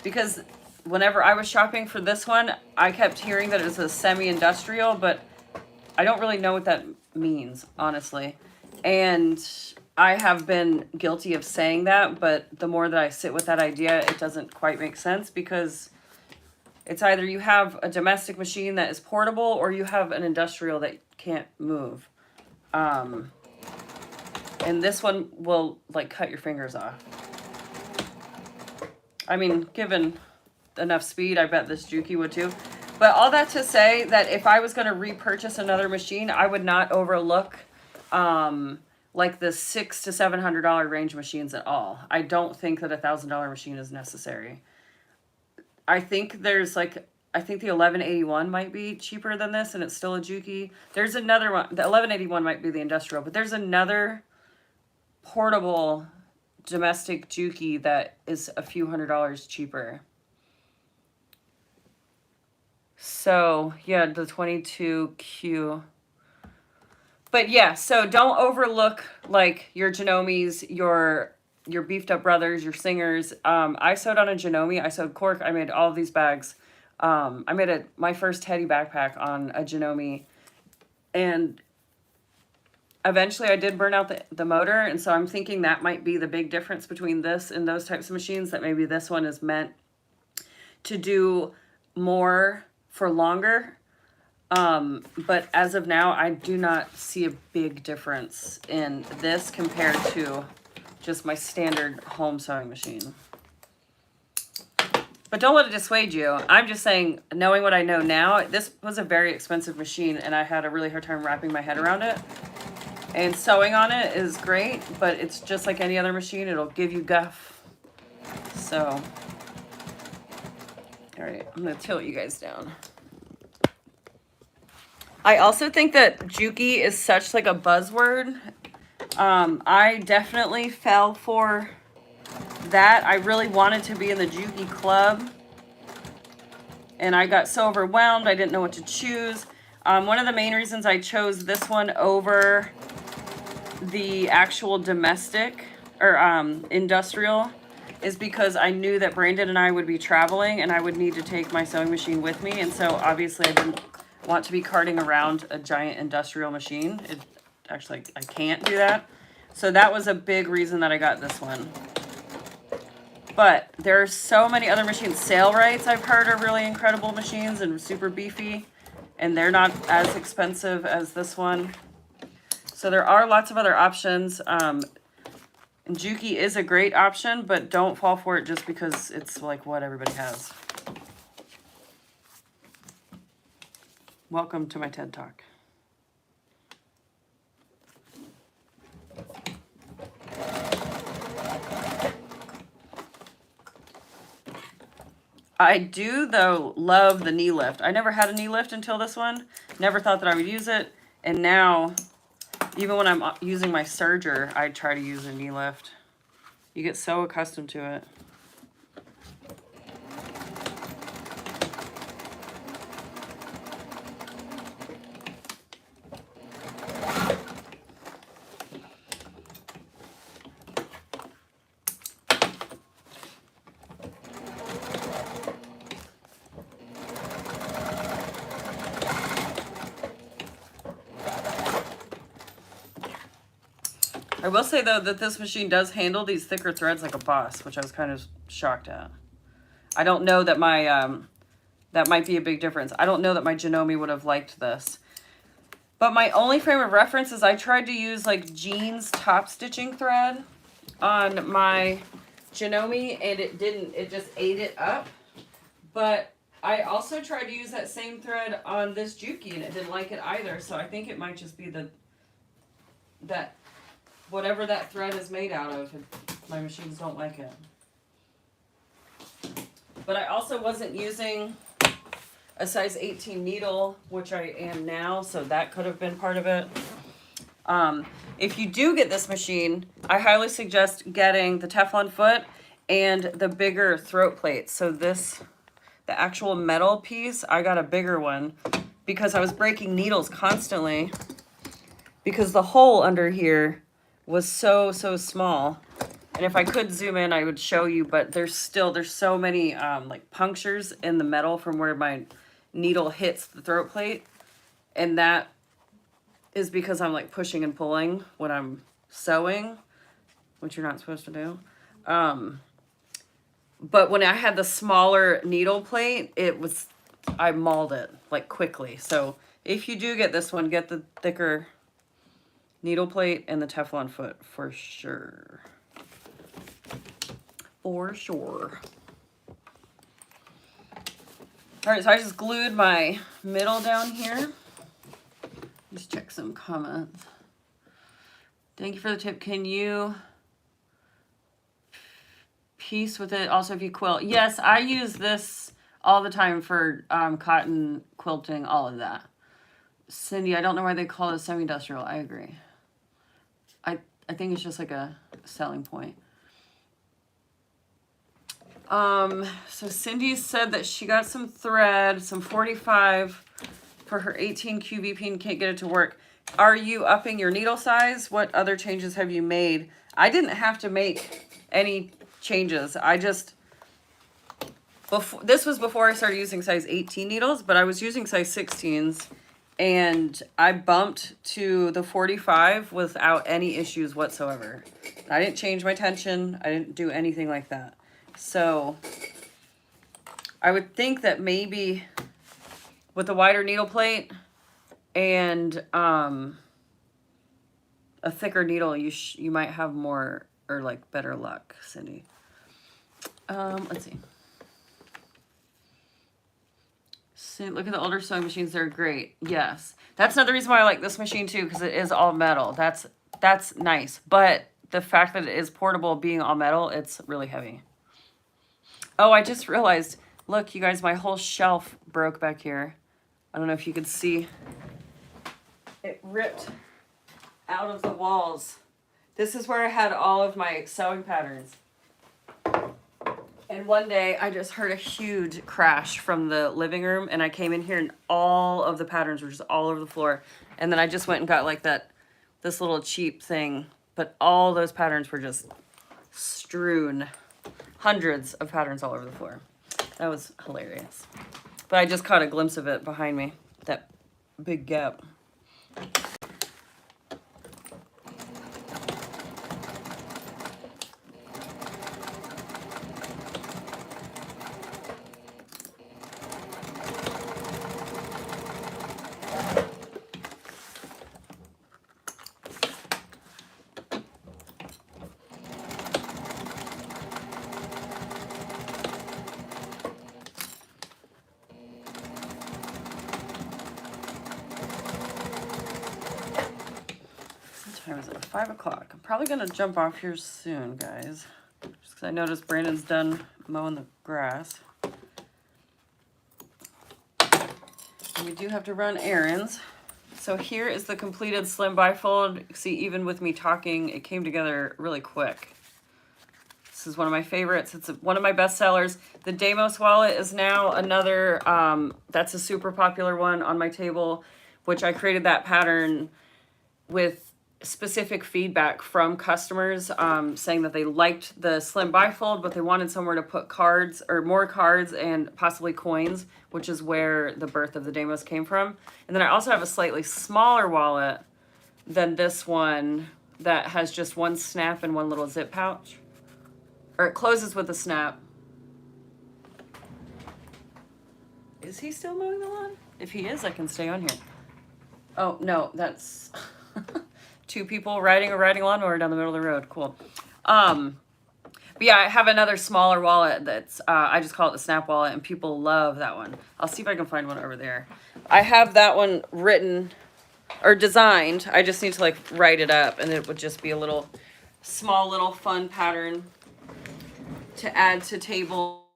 Because whenever I was shopping for this one, I kept hearing that it was a semi-industrial, but I don't really know what that means, honestly. And I have been guilty of saying that, but the more that I sit with that idea, it doesn't quite make sense, because it's either you have a domestic machine that is portable or you have an industrial that can't move. And this one will like cut your fingers off. I mean, given enough speed, I bet this Juki would too. But all that to say that if I was going to repurchase another machine, I would not overlook like the $600 to $700 range machines at all. I don't think that $1,000 machine is necessary. I think there's like, I think the 1181 might be cheaper than this, and it's still a Juki. There's another one, the 1181 might be the industrial, but there's another portable domestic Juki that is a few $100s cheaper. So yeah, the 22Q. But yeah, so don't overlook like your Genomes, your Beefed Up Brothers, your Singers. I sewed on a Genome. I sewed cork. I made all of these bags. I made my first Teddy backpack on a Genome, and eventually I did burn out the motor, and so I'm thinking that might be the big difference between this and those types of machines, that maybe this one is meant to do more for longer. But as of now, I do not see a big difference in this compared to just my standard home sewing machine. But don't let it dissuade you. I'm just saying, knowing what I know now, this was a very expensive machine, and I had a really hard time wrapping my head around it. And sewing on it is great, but it's just like any other machine. It'll give you guff. So, all right, I'm going to tilt you guys down. I also think that Juki is such like a buzzword. I definitely fell for that. I really wanted to be in the Juki club, and I got so overwhelmed I didn't know what to choose. One of the main reasons I chose this one over the actual domestic or industrial is because I knew that Brandon and I would be traveling, and I would need to take my sewing machine with me, and so obviously I didn't want to be carting around a giant industrial machine. Actually, I can't do that. So that was a big reason that I got this one. But there are so many other machines. Sailrights, I've heard, are really incredible machines and super beefy, and they're not as expensive as this one. So there are lots of other options. And Juki is a great option, but don't fall for it just because it's like what everybody has. Welcome to my TED Talk. I do, though, love the knee lift. I never had a knee lift until this one. Never thought that I would use it. And now, even when I'm using my serger, I try to use a knee lift. You get so accustomed to it. I will say, though, that this machine does handle these thicker threads like a boss, which I was kind of shocked at. I don't know that my, that might be a big difference. I don't know that my Genome would have liked this. But my only frame of reference is I tried to use, like, jeans top stitching thread on my Genome, and it didn't. It just ate it up. But I also tried to use that same thread on this Juki, and it didn't like it either. So I think it might just be that whatever that thread is made out of, my machines don't like it. But I also wasn't using a size 18 needle, which I am now, so that could have been part of it. If you do get this machine, I highly suggest getting the Teflon foot and the bigger throat plate. So this, the actual metal piece, I got a bigger one because I was breaking needles constantly because the hole under here was so small. And if I could zoom in, I would show you, but there's so many like punctures in the metal from where my needle hits the throat plate. And that is because I'm like pushing and pulling when I'm sewing, which you're not supposed to do. But when I had the smaller needle plate, I mauled it like quickly. So if you do get this one, get the thicker needle plate and the Teflon foot for sure. For sure. All right, so I just glued my middle down here. Just check some comments. Thank you for the tip. Can you piece with it also if you quilt? Yes, I use this all the time for cotton quilting, all of that. Cindy, I don't know why they call it semi-industrial. I agree. I think it's just like a selling point. So Cindy said that she got some thread, some 45 for her 18 QVP and can't get it to work. Are you upping your needle size? What other changes have you made? I didn't have to make any changes. This was before I started using size 18 needles, but I was using size 16s and I bumped to the 45 without any issues whatsoever. I didn't change my tension. I didn't do anything like that. So I would think that maybe with a wider needle plate and a thicker needle, you might have more or like better luck, Cindy. Let's see. Look at the older sewing machines. They're great. Yes. That's another reason why I like this machine too, because it is all metal. That's nice. But the fact that it is portable being all metal, it's really heavy. Oh, I just realized, look, you guys, my whole shelf broke back here. I don't know if you could see. It ripped out of the walls. This is where I had all of my sewing patterns. And one day I just heard a huge crash from the living room and I came in here and all of the patterns were just all over the floor. And then I just went and got like this little cheap thing, but all those patterns were just strewn. Hundreds of patterns all over the floor. That was hilarious. But I just caught a glimpse of it behind me, that big gap. Time is it? 5 o'clock. I'm probably gonna jump off here soon, guys. Just because I noticed Brandon's done mowing the grass. And we do have to run errands. So here is the completed slim bifold. See, even with me talking, it came together really quick. This is one of my favorites. It's one of my best sellers. The Deimos wallet is now another, that's a super popular one on my table, which I created that pattern with specific feedback from customers saying that they liked the slim bifold, but they wanted somewhere to put cards or more cards and possibly coins, which is where the birth of the Deimos came from. And then I also have a slightly smaller wallet than this one that has just one snap and one little zip pouch, or it closes with a snap. Is he still mowing the lawn? If he is, I can stay on here. Oh no, that's two people riding a lawnmower down the middle of the road. Cool. But yeah, I have another smaller wallet that's, I just call it the Snap wallet, and people love that one. I'll see if I can find one over there. I have that one written or designed. I just need to like write it up, and it would just be a little small little fun pattern to add to table.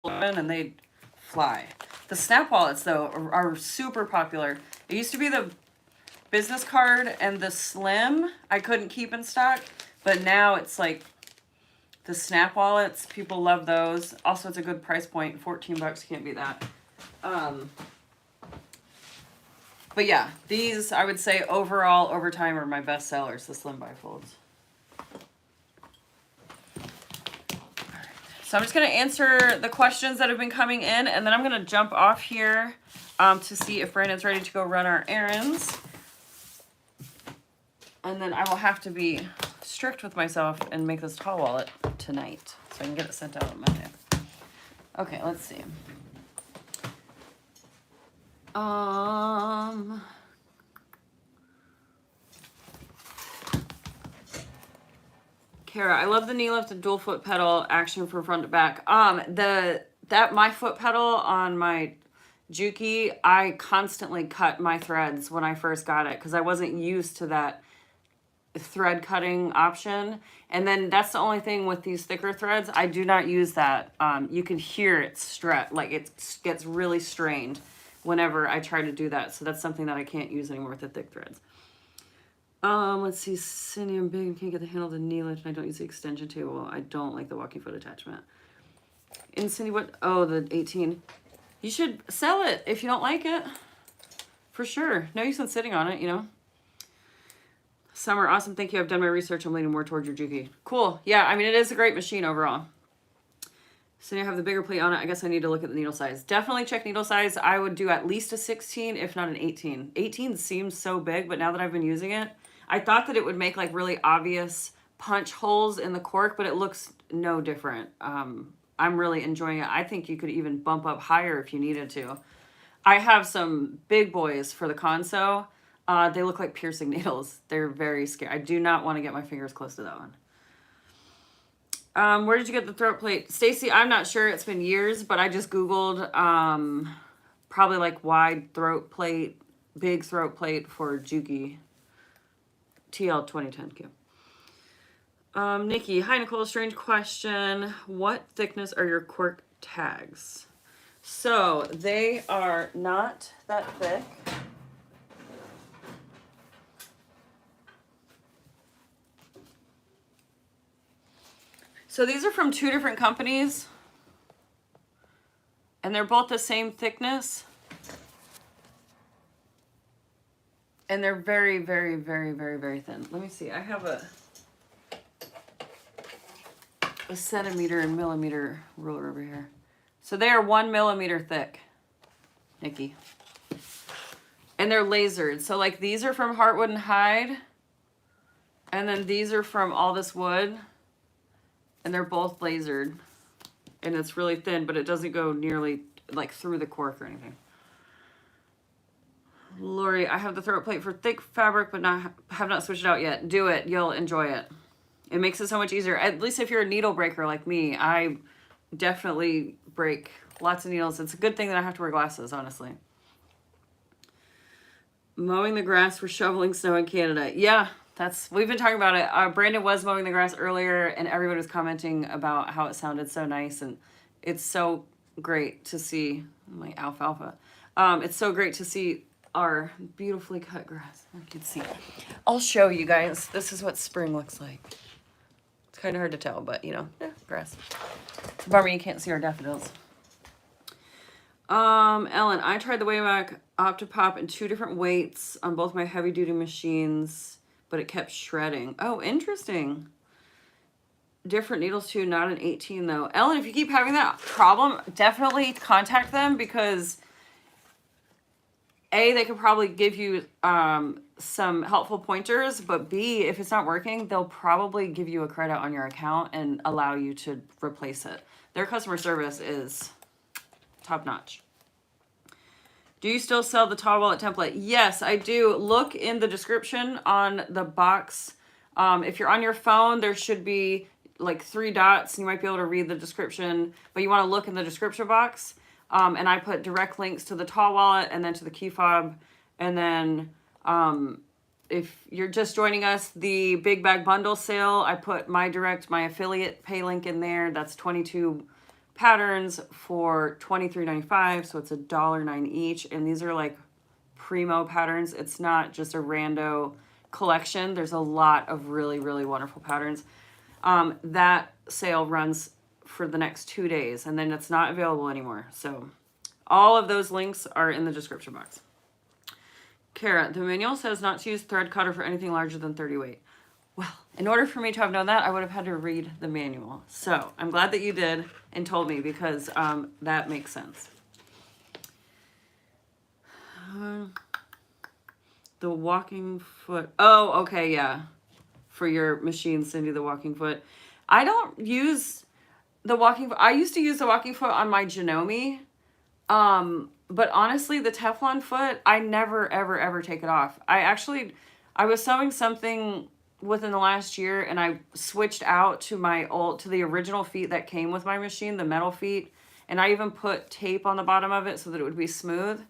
And they'd fly. The snap wallets, though, are super popular. It used to be the business card and the slim I couldn't keep in stock, but now it's like the snap wallets. People love those. Also, it's a good price point. 14 bucks, can't beat that. But yeah, these I would say overall over time are my best sellers, the slim bifolds. So I'm just going to answer the questions that have been coming in, and then I'm going to jump off here to see if Brandon's ready to go run our errands. And then I will have to be strict with myself and make this tall wallet tonight so I can get it sent out on Monday. Okay, let's see. Kara, I love the knee lift and dual foot pedal action from front to back. My foot pedal on my Juki, I constantly cut my threads when I first got it because I wasn't used to that thread cutting option. And then that's the only thing with these thicker threads. I do not use that. You can hear it stretch, like it gets really strained whenever I try to do that. So that's something that I can't use anymore with the thick threads. Let's see, Cindy, I'm big and can't get the handle of the knee lift and I don't use the extension table. I don't like the walking foot attachment. And Cindy, what? Oh, the 18. You should sell it if you don't like it. For sure. No use in sitting on it, you know. Summer, awesome. Thank you. I've done my research. I'm leaning more towards your Juki. Cool. Yeah, I mean, it is a great machine overall. So I have the bigger plate on it. I guess I need to look at the needle size. Definitely check needle size. I would do at least a 16, if not an 18. 18 seems so big, but now that I've been using it, I thought that it would make like really obvious punch holes in the cork, but it looks no different. I'm really enjoying it. I think you could even bump up higher if you needed to. I have some big boys for the console. They look like piercing needles. They're very scary. I do not want to get my fingers close to that one. Where did you get the throat plate? Stacy, I'm not sure. It's been years, but I just Googled probably like wide throat plate, big throat plate for Juki. TL 2010Q. Nikki, hi Nicole, strange question. What thickness are your cork tags? So they are not that thick. So these are from two different companies, and they're both the same thickness. And they're very, very, very, very, very thin. Let me see. I have a centimeter and millimeter ruler over here. So they are 1 millimeter thick, Nikki. And they're lasered. So like these are from Heartwood and Hide. And then these are from All This Wood. And they're both lasered. And it's really thin, but it doesn't go nearly like through the cork or anything. Lori, I have the throat plate for thick fabric, but have not switched it out yet. Do it. You'll enjoy it. It makes it so much easier. At least if you're a needle breaker like me, I definitely break lots of needles. It's a good thing that I have to wear glasses, honestly. Mowing the grass for shoveling snow in Canada. Yeah, we've been talking about it. Brandon was mowing the grass earlier, and everybody was commenting about how it sounded so nice, and it's so great to see my alfalfa. It's so great to see our beautifully cut grass. I can see. I'll show you guys. This is what spring looks like. It's kind of hard to tell, but you know, grass. It's a bummer you can't see our daffodils. Ellen, I tried the Wayback Optipop in 2 different weights on both my heavy duty machines, but it kept shredding. Oh, interesting. Different needles too, not an 18 though. Ellen, if you keep having that problem, definitely contact them because A, they could probably give you some helpful pointers, but B, if it's not working, they'll probably give you a credit on your account and allow you to replace it. Their customer service is top notch. Do you still sell the tall wallet template? Yes, I do. Look in the description on the box. If you're on your phone, there should be like 3 dots. You might be able to read the description, but you want to look in the description box. And I put direct links to the tall wallet and then to the key fob. And then if you're just joining us, the big bag bundle sale, I put my affiliate pay link in there. That's 22 patterns for $23.95, so it's $1.09 each, and these are like primo patterns. It's not just a rando collection. There's a lot of really, really wonderful patterns. That sale runs for the next 2 days, and then it's not available anymore. So all of those links are in the description box. Kara, the manual says not to use thread cutter for anything larger than 30 weight. Well, in order for me to have known that, I would have had to read the manual. So I'm glad that you did and told me, because that makes sense. The walking foot. Oh, okay, yeah. For your machine, Cindy, the walking foot. I don't use the walking foot. I used to use the walking foot on my Janome. But honestly, the Teflon foot, I never, ever, ever take it off. I was sewing something within the last year, and I switched out to the original feet that came with my machine, the metal feet. And I even put tape on the bottom of it so that it would be smooth.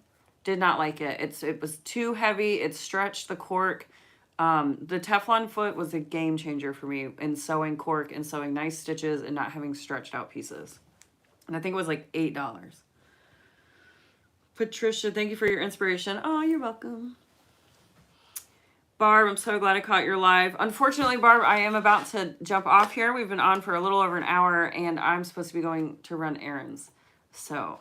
Did not like it. It was too heavy. It stretched the cork. The Teflon foot was a game changer for me in sewing cork and sewing nice stitches and not having stretched out pieces. And I think it was like $8. Patricia, thank you for your inspiration. Oh, you're welcome. Barb, I'm so glad I caught your live. Unfortunately, Barb, I am about to jump off here. We've been on for a little over an hour, and I'm supposed to be going to run errands. So,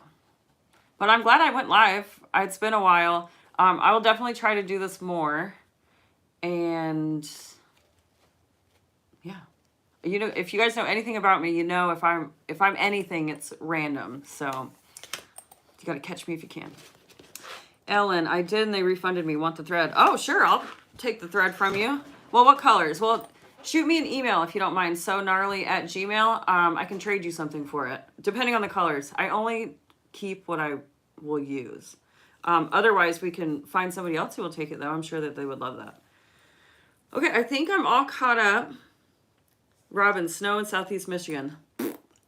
but I'm glad I went live. It's been a while. I will definitely try to do this more. And yeah, you know, if you guys know anything about me, you know, if I'm anything, it's random. So you got to catch me if you can. Ellen, I did, and they refunded me. Want the thread? Oh, sure. I'll take the thread from you. Well, what colors? Well, shoot me an email if you don't mind. sognarly@gmail. I can trade you something for it, depending on the colors. I only keep what I will use. Otherwise, we can find somebody else who will take it, though. I'm sure that they would love that. Okay, I think I'm all caught up. Robin, snow in Southeast Michigan.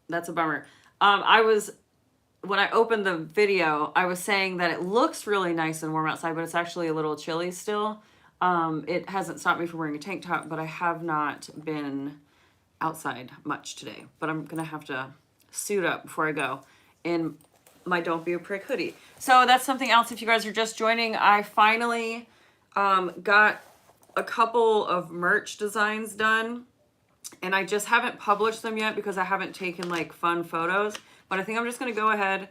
That's a bummer. When I opened the video, I was saying that it looks really nice and warm outside, but it's actually a little chilly still. It hasn't stopped me from wearing a tank top, but I have not been outside much today. But I'm going to have to suit up before I go in my Don't Be a Prick hoodie. So that's something else. If you guys are just joining, I finally got a couple of merch designs done, and I just haven't published them yet because I haven't taken like fun photos, but I think I'm just going to go ahead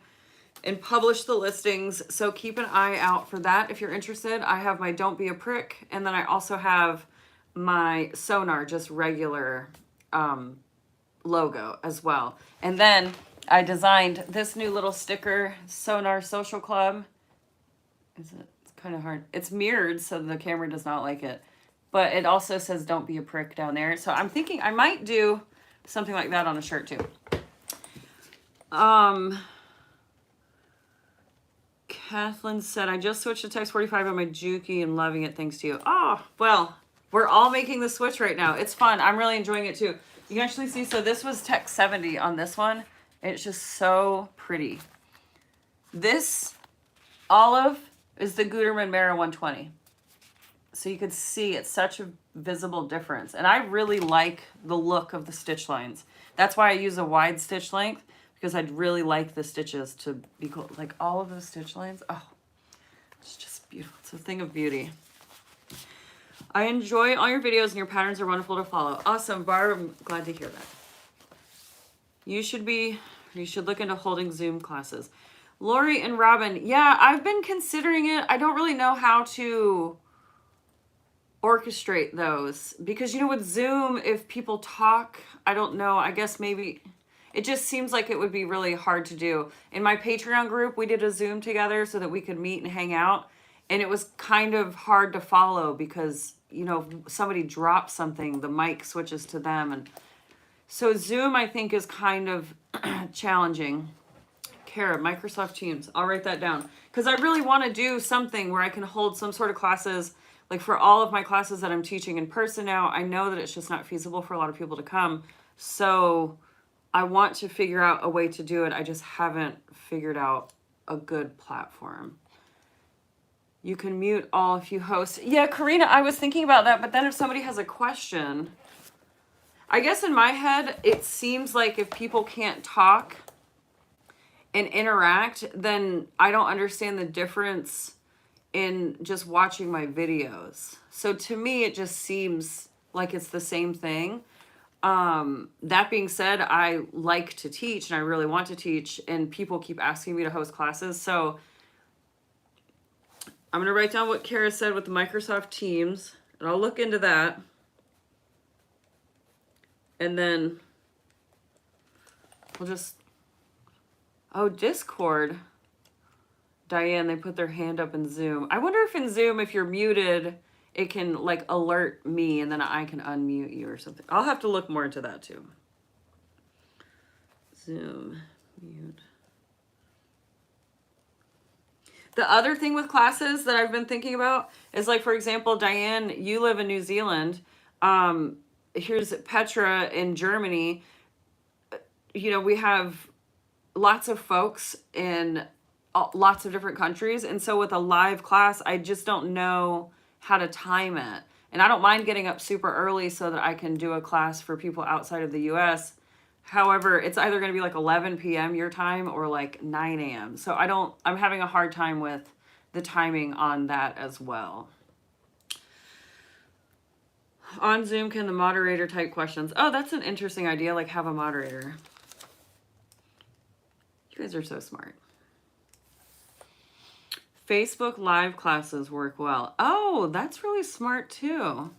and publish the listings. So keep an eye out for that if you're interested. I have my Don't Be a Prick, and then I also have my Sonar, just regular logo as well. And then I designed this new little sticker, Sonar Social Club. It's kind of hard. It's mirrored, so the camera does not like it. But it also says Don't Be a Prick down there. So I'm thinking I might do something like that on a shirt too. Kathleen said, I just switched to text 45 on my Juki and loving it thanks to you. Oh, well, we're all making the switch right now. It's fun. I'm really enjoying it too. You can actually see, so this was text 70 on this one. It's just so pretty. This olive is the Gutermann Mara 120. So you could see it's such a visible difference. And I really like the look of the stitch lines. That's why I use a wide stitch length, because I'd really like the stitches to be cool. Like all of those stitch lines. Oh, it's just beautiful. It's a thing of beauty. I enjoy all your videos and your patterns are wonderful to follow. Awesome, Barb. I'm glad to hear that. You should look into holding Zoom classes. Lori and Robin. Yeah, I've been considering it. I don't really know how to orchestrate those, because you know, with Zoom, if people talk, I don't know, I guess maybe it just seems like it would be really hard to do. In my Patreon group, we did a Zoom together so that we could meet and hang out, and it was kind of hard to follow because, you know, if somebody drops something, the mic switches to them, and so Zoom I think is kind of challenging. Kara, Microsoft Teams, I'll write that down, because I really want to do something where I can hold some sort of classes. Like for all of my classes that I'm teaching in person now, I know that it's just not feasible for a lot of people to come. So I want to figure out a way to do it. I just haven't figured out a good platform. You can mute all if you host. Yeah, Karina, I was thinking about that, but then if somebody has a question, I guess in my head, it seems like if people can't talk, and interact, then I don't understand the difference in just watching my videos. So to me, it just seems like it's the same thing. That being said, I like to teach and I really want to teach, and people keep asking me to host classes. So I'm going to write down what Kara said with the Microsoft Teams, and I'll look into that. And then we'll just, oh, Discord. Diane, they put their hand up in Zoom. I wonder if in Zoom, if you're muted, it can like alert me and then I can unmute you or something. I'll have to look more into that too. Zoom, mute. The other thing with classes that I've been thinking about is, like, for example, Diane, you live in New Zealand. Here's Petra in Germany. You know, we have lots of folks in lots of different countries. And so with a live class, I just don't know how to time it. And I don't mind getting up super early so that I can do a class for people outside of the US. However, it's either going to be like 11 p.m. your time or like 9 a.m. So I'm having a hard time with the timing on that as well. On Zoom, can the moderator type questions? Oh, that's an interesting idea. Like, have a moderator. You guys are so smart. Facebook live classes work well. Oh, that's really smart too.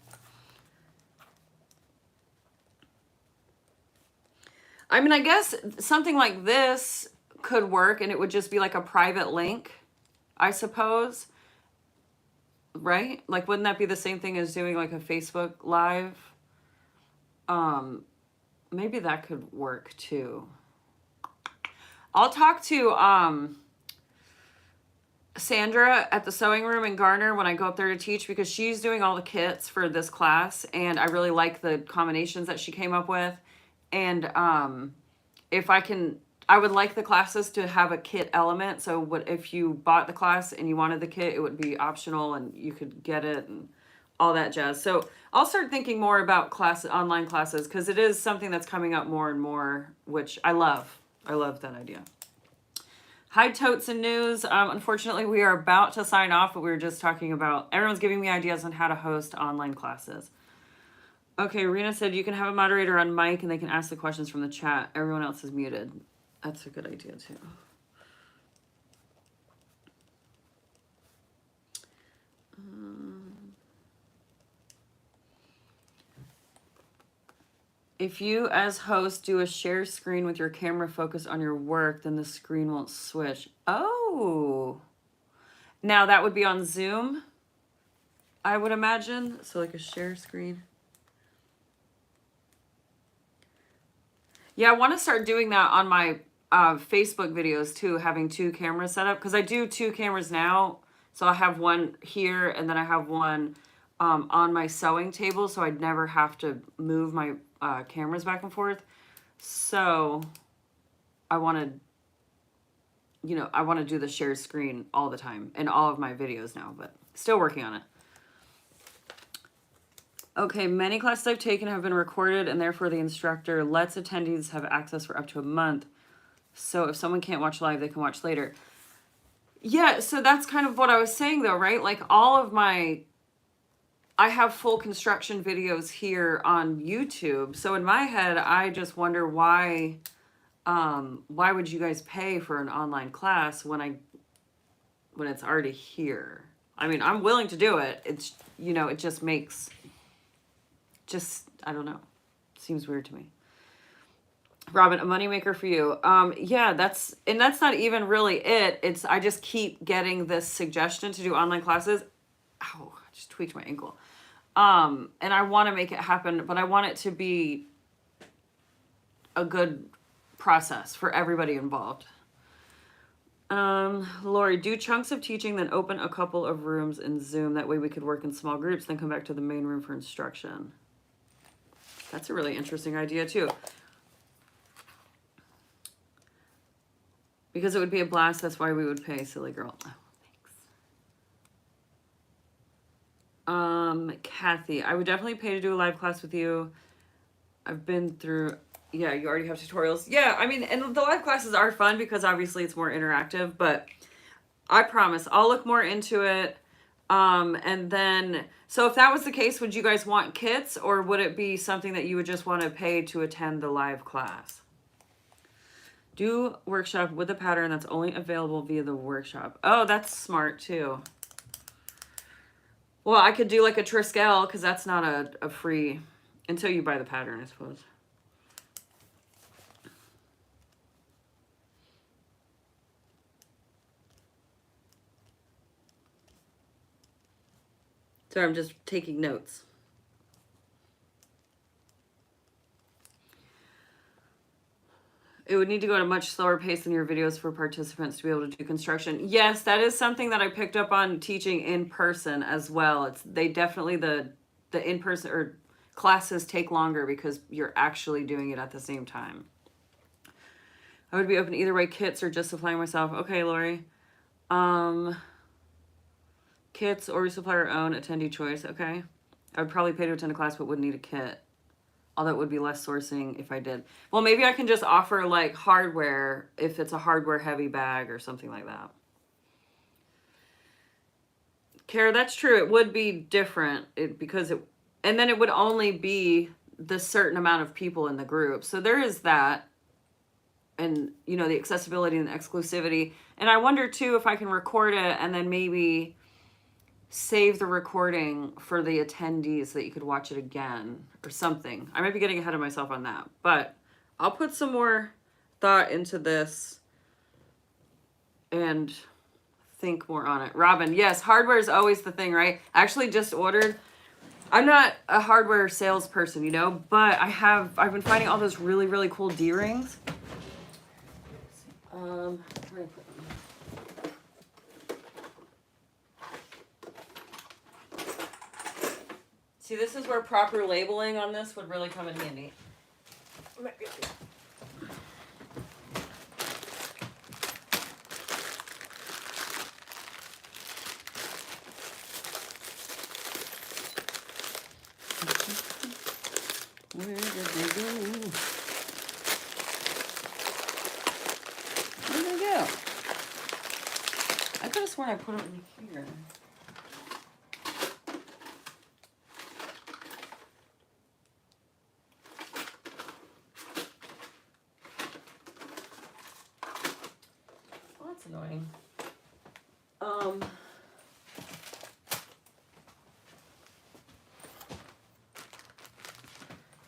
I mean, I guess something like this could work, and it would just be like a private link, I suppose. Right? Like, wouldn't that be the same thing as doing like a Facebook live? Maybe that could work too. I'll talk to Sandra at the sewing room in Garner when I go up there to teach, because she's doing all the kits for this class and I really like the combinations that she came up with. And if I would like the classes to have a kit element. So if you bought the class and you wanted the kit, it would be optional and you could get it and all that jazz. So I'll start thinking more about online classes, because it is something that's coming up more and more, which I love. I love that idea. Hi, Totes and News. Unfortunately, we are about to sign off, but we were just talking about, everyone's giving me ideas on how to host online classes. Okay, Rena said you can have a moderator on mic and they can ask the questions from the chat. Everyone else is muted. That's a good idea too. If you as host do a share screen with your camera focused on your work, then the screen won't switch. Oh, now that would be on Zoom, I would imagine. So like a share screen. Yeah, I want to start doing that on my Facebook videos too, having two cameras set up, because I do two cameras now. So I have one here and then I have one on my sewing table, so I'd never have to move my cameras back and forth. So I want to do the share screen all the time in all of my videos now, but still working on it. Okay, many classes I've taken have been recorded, and therefore the instructor lets attendees have access for up to a month. So if someone can't watch live, they can watch later. Yeah, so that's kind of what I was saying though, right? Like I have full construction videos here on YouTube. So in my head, I just wonder why would you guys pay for an online class when it's already here? I mean, I'm willing to do it. It's, it just makes, I don't know. Seems weird to me. Robin, a moneymaker for you. Yeah, that's not even really it. I just keep getting this suggestion to do online classes. Ow, I just tweaked my ankle. And I want to make it happen, but I want it to be a good process for everybody involved. Lori, do chunks of teaching, then open a couple of rooms in Zoom. That way we could work in small groups, then come back to the main room for instruction. That's a really interesting idea too. Because it would be a blast, that's why we would pay, silly girl. Oh, thanks. Kathy, I would definitely pay to do a live class with you. I've been through Yeah, you already have tutorials. Yeah, I mean, and the live classes are fun because obviously it's more interactive, but I promise I'll look more into it. And then, so if that was the case, would you guys want kits, or would it be something that you would just want to pay to attend the live class? Do workshop with a pattern that's only available via the workshop. Oh, that's smart too. Well, I could do like a Triskel because that's not a free until you buy the pattern, I suppose. So I'm just taking notes. It would need to go at a much slower pace than your videos for participants to be able to do construction. Yes, that is something that I picked up on teaching in person as well. They definitely, the in-person or classes take longer because you're actually doing it at the same time. I would be open either way, kits or just supplying myself. Okay, Lori. Kits or we supply our own, attendee choice. Okay. I would probably pay to attend a class but wouldn't need a kit. Although it would be less sourcing if I did. Well, maybe I can just offer like hardware if it's a hardware heavy bag or something like that. Kara, that's true. It would be different and then it would only be the certain amount of people in the group. So there is that. And, you know, the accessibility and the exclusivity. And I wonder too if I can record it and then maybe save the recording for the attendees so that you could watch it again or something. I might be getting ahead of myself on that, but I'll put some more thought into this and think more on it. Robin, yes, hardware is always the thing, right? I actually just ordered. I'm not a hardware salesperson, you know, but I've been finding all those really, really cool D-rings. Where do I put them? See, this is where proper labeling on this would really come in handy. Where did they go? Where did they go? I could have sworn I put them in here. Well, that's annoying.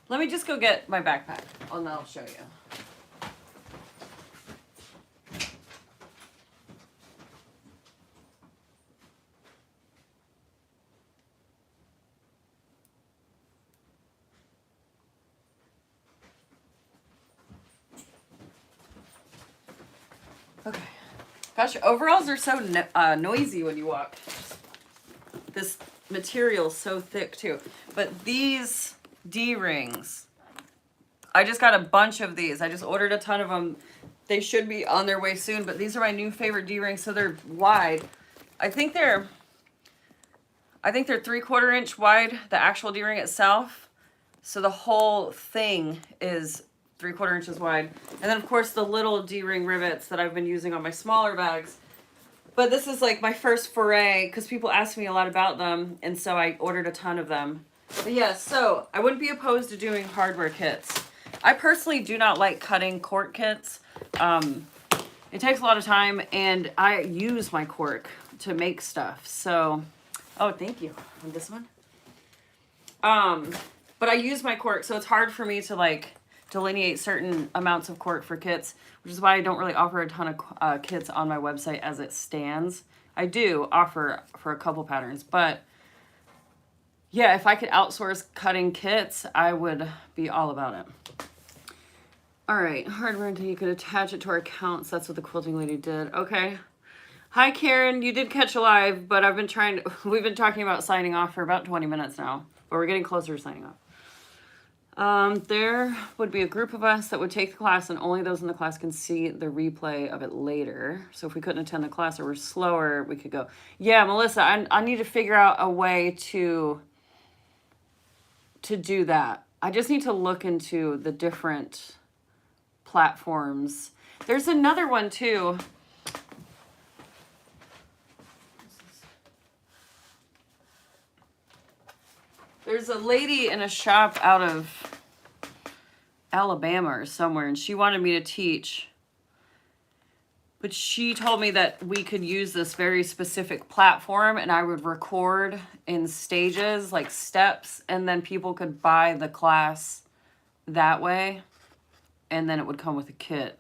Let me just go get my backpack and I'll show you. Okay. Gosh, overalls are so noisy when you walk. This material's so thick too. But these D-rings, I just got a bunch of these. I just ordered a ton of them. They should be on their way soon, but these are my new favorite D-rings, so they're wide. I think they're 3/4 inch wide, the actual D-ring itself. So the whole thing is 3/4 inches wide. And then of course the little D-ring rivets that I've been using on my smaller bags. But this is like my first foray because people ask me a lot about them, and so I ordered a ton of them. But yeah, so I wouldn't be opposed to doing hardware kits. I personally do not like cutting cork kits. It takes a lot of time, and I use my cork to make stuff. So, oh, thank you on this one. But I use my cork, so it's hard for me to like delineate certain amounts of cork for kits, which is why I don't really offer a ton of kits on my website as it stands. I do offer for a couple patterns, but yeah, if I could outsource cutting kits, I would be all about it. All right, hardware until you could attach it to our accounts. That's what the quilting lady did. Okay. Hi, Karen. You did catch a live, but we've been talking about signing off for about 20 minutes now, but we're getting closer to signing off. There would be a group of us that would take the class, and only those in the class can see the replay of it later. So if we couldn't attend the class or we're slower, we could go. Yeah, Melissa, I need to figure out a way to do that. I just need to look into the different platforms. There's another one too. There's a lady in a shop out of Alabama or somewhere, and she wanted me to teach. But she told me that we could use this very specific platform, and I would record in stages, like steps, and then people could buy the class that way, and then it would come with a kit.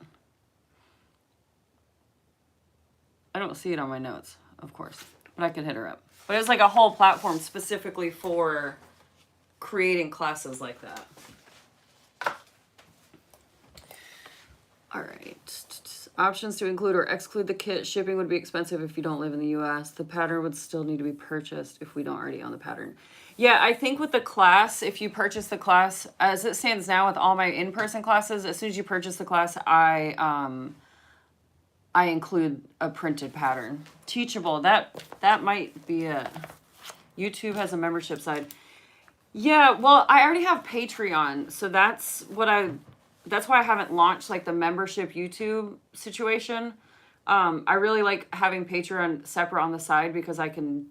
I don't see it on my notes, of course, but I could hit her up. But it's like a whole platform specifically for creating classes like that. All right. Options to include or exclude the kit. Shipping would be expensive if you don't live in the US. The pattern would still need to be purchased if we don't already own the pattern. Yeah, I think with the class, if you purchase the class, as it stands now with all my in-person classes, as soon as you purchase the class, I include a printed pattern. Teachable, that might be it. YouTube has a membership side. Yeah, well, I already have Patreon, so that's why I haven't launched like the membership YouTube situation. I really like having Patreon separate on the side because I can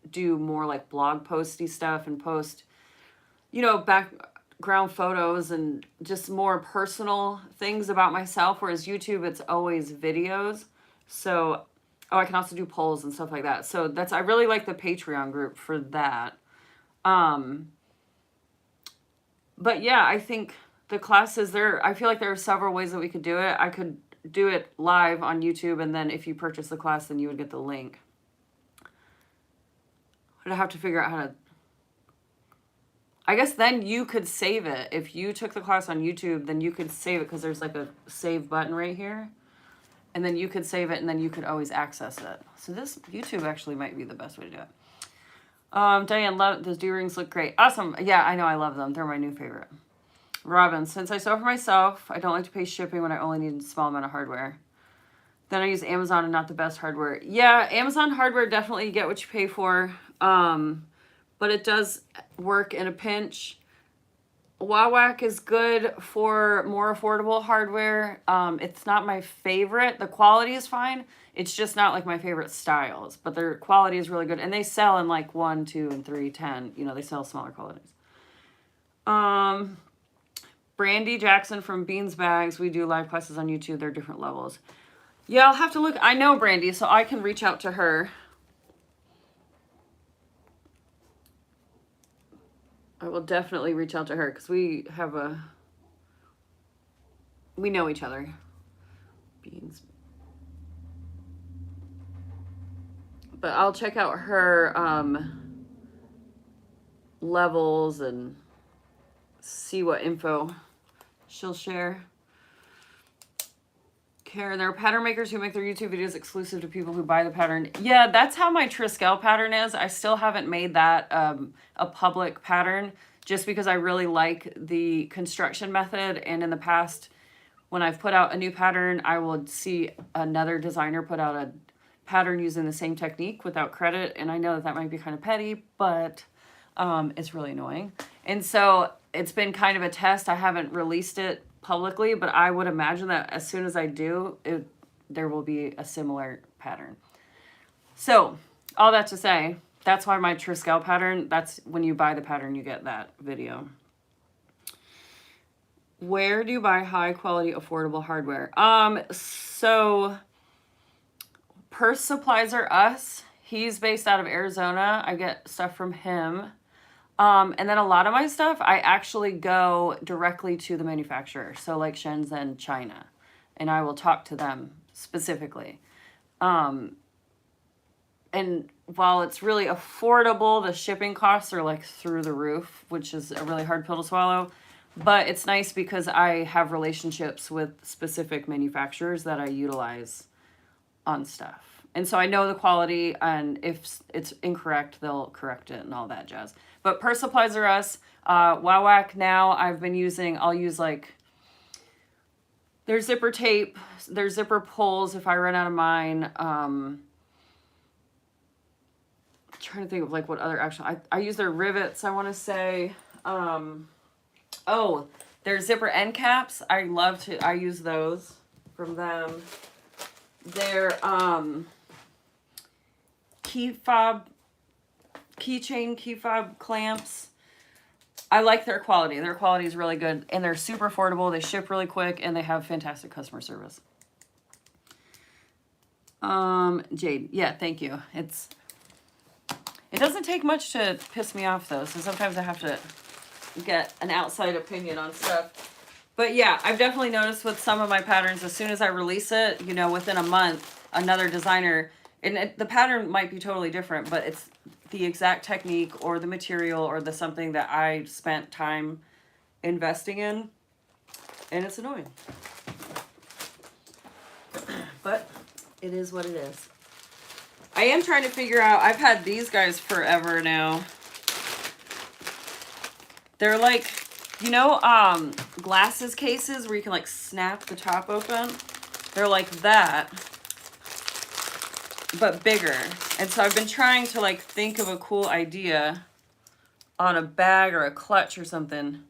do more like blog posty stuff and post, background photos and just more personal things about myself. Whereas YouTube, it's always videos. So, I can also do polls and stuff like that. So I really like the Patreon group for that. But yeah, I think the classes there, I feel like there are several ways that we could do it. I could do it live on YouTube, and then if you purchase the class, then you would get the link. I'd have to figure out how to, I guess then you could save it. If you took the class on YouTube, then you could save it because there's like a save button right here. And then you could save it, and then you could always access it. So this YouTube actually might be the best way to do it. Diane, those earrings look great. Awesome. Yeah, I know. I love them. They're my new favorite. Robin, since I sew for myself, I don't like to pay shipping when I only need a small amount of hardware. Then I use Amazon and not the best hardware. Yeah, Amazon hardware, definitely you get what you pay for. But it does work in a pinch. Wawak is good for more affordable hardware. It's not my favorite. The quality is fine. It's just not like my favorite styles, but their quality is really good. And they sell in like 1, 2, and 3, 10. They sell smaller qualities. Brandy Jackson from Beans Bags. We do live classes on YouTube. They're different levels. Yeah, I'll have to look. I know Brandy, so I can reach out to her. I will definitely reach out to her because we know each other. Beans. But I'll check out her levels and see what info she'll share. Karen, there are pattern makers who make their YouTube videos exclusive to people who buy the pattern. Yeah, that's how my Triskel pattern is. I still haven't made that a public pattern just because I really like the construction method. And in the past, when I've put out a new pattern, I will see another designer put out a pattern using the same technique without credit. And I know that might be kind of petty, but it's really annoying. And so it's been kind of a test. I haven't released it publicly, but I would imagine that as soon as I do, there will be a similar pattern. So all that to say, that's why my Triskel pattern, that's when you buy the pattern, you get that video. Where do you buy high quality, affordable hardware? So Purse Supplies Are Us. He's based out of Arizona. I get stuff from him. And then a lot of my stuff, I actually go directly to the manufacturer. So like Shenzhen, China. And I will talk to them specifically. And while it's really affordable, the shipping costs are like through the roof, which is a really hard pill to swallow. But it's nice because I have relationships with specific manufacturers that I utilize on stuff. And so I know the quality, and if it's incorrect, they'll correct it and all that jazz. But Purse Supplies Are Us. Wawak now I'll use like their zipper tape, their zipper pulls if I run out of mine. Trying to think of like what other actual, I use their rivets, I want to say. Oh, their zipper end caps. I use those from them. Their key fob clamps. I like their quality. Their quality is really good, and they're super affordable. They ship really quick, and they have fantastic customer service. Jade, yeah, thank you. It doesn't take much to piss me off though, so sometimes I have to get an outside opinion on stuff. But yeah, I've definitely noticed with some of my patterns, as soon as I release it, you know, within a month, another designer, and the pattern might be totally different, but it's the exact technique or the material or the something that I spent time investing in, and it's annoying. But it is what it is. I am trying to figure out, I've had these guys forever now. They're like, you know, glasses cases where you can like snap the top open. They're like that, but bigger. And so I've been trying to like think of a cool idea on a bag or a clutch or something.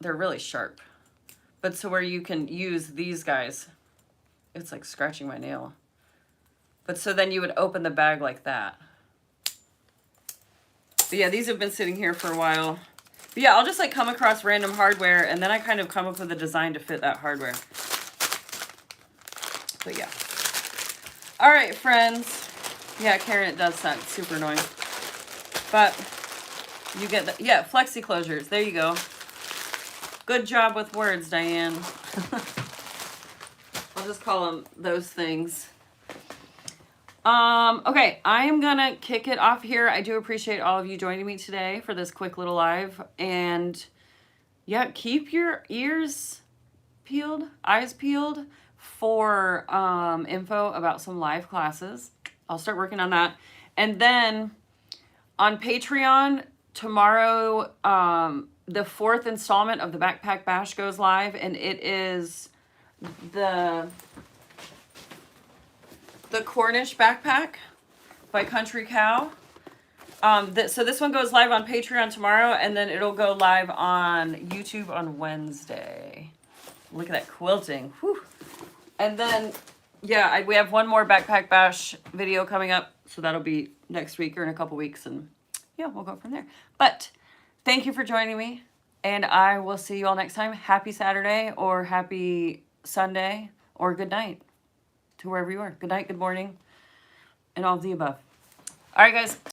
They're really sharp. But so where you can use these guys, it's like scratching my nail. But so then you would open the bag like that. But yeah, these have been sitting here for a while. But yeah, I'll just like come across random hardware and then I kind of come up with a design to fit that hardware. But yeah. All right, friends. Yeah, Karen, it does suck. Super annoying. But you get the, yeah, flexi closures. There you go. Good job with words, Diane. I'll just call them those things. Okay, I am gonna kick it off here. I do appreciate all of you joining me today for this quick little live. And yeah, keep your ears peeled, eyes peeled for info about some live classes. I'll start working on that. And then on Patreon, tomorrow, the 4th installment of the Backpack Bash goes live, and it is the Cornish backpack by Country Cow. So this one goes live on Patreon tomorrow, and then it'll go live on YouTube on Wednesday. Look at that quilting. Whew. And then, yeah, we have one more Backpack Bash video coming up, so that'll be next week or in a couple weeks, and yeah, we'll go from there. But thank you for joining me, and I will see you all next time. Happy Saturday, or happy Sunday, or good night to wherever you are. Good night, good morning, and all of the above. All right, guys.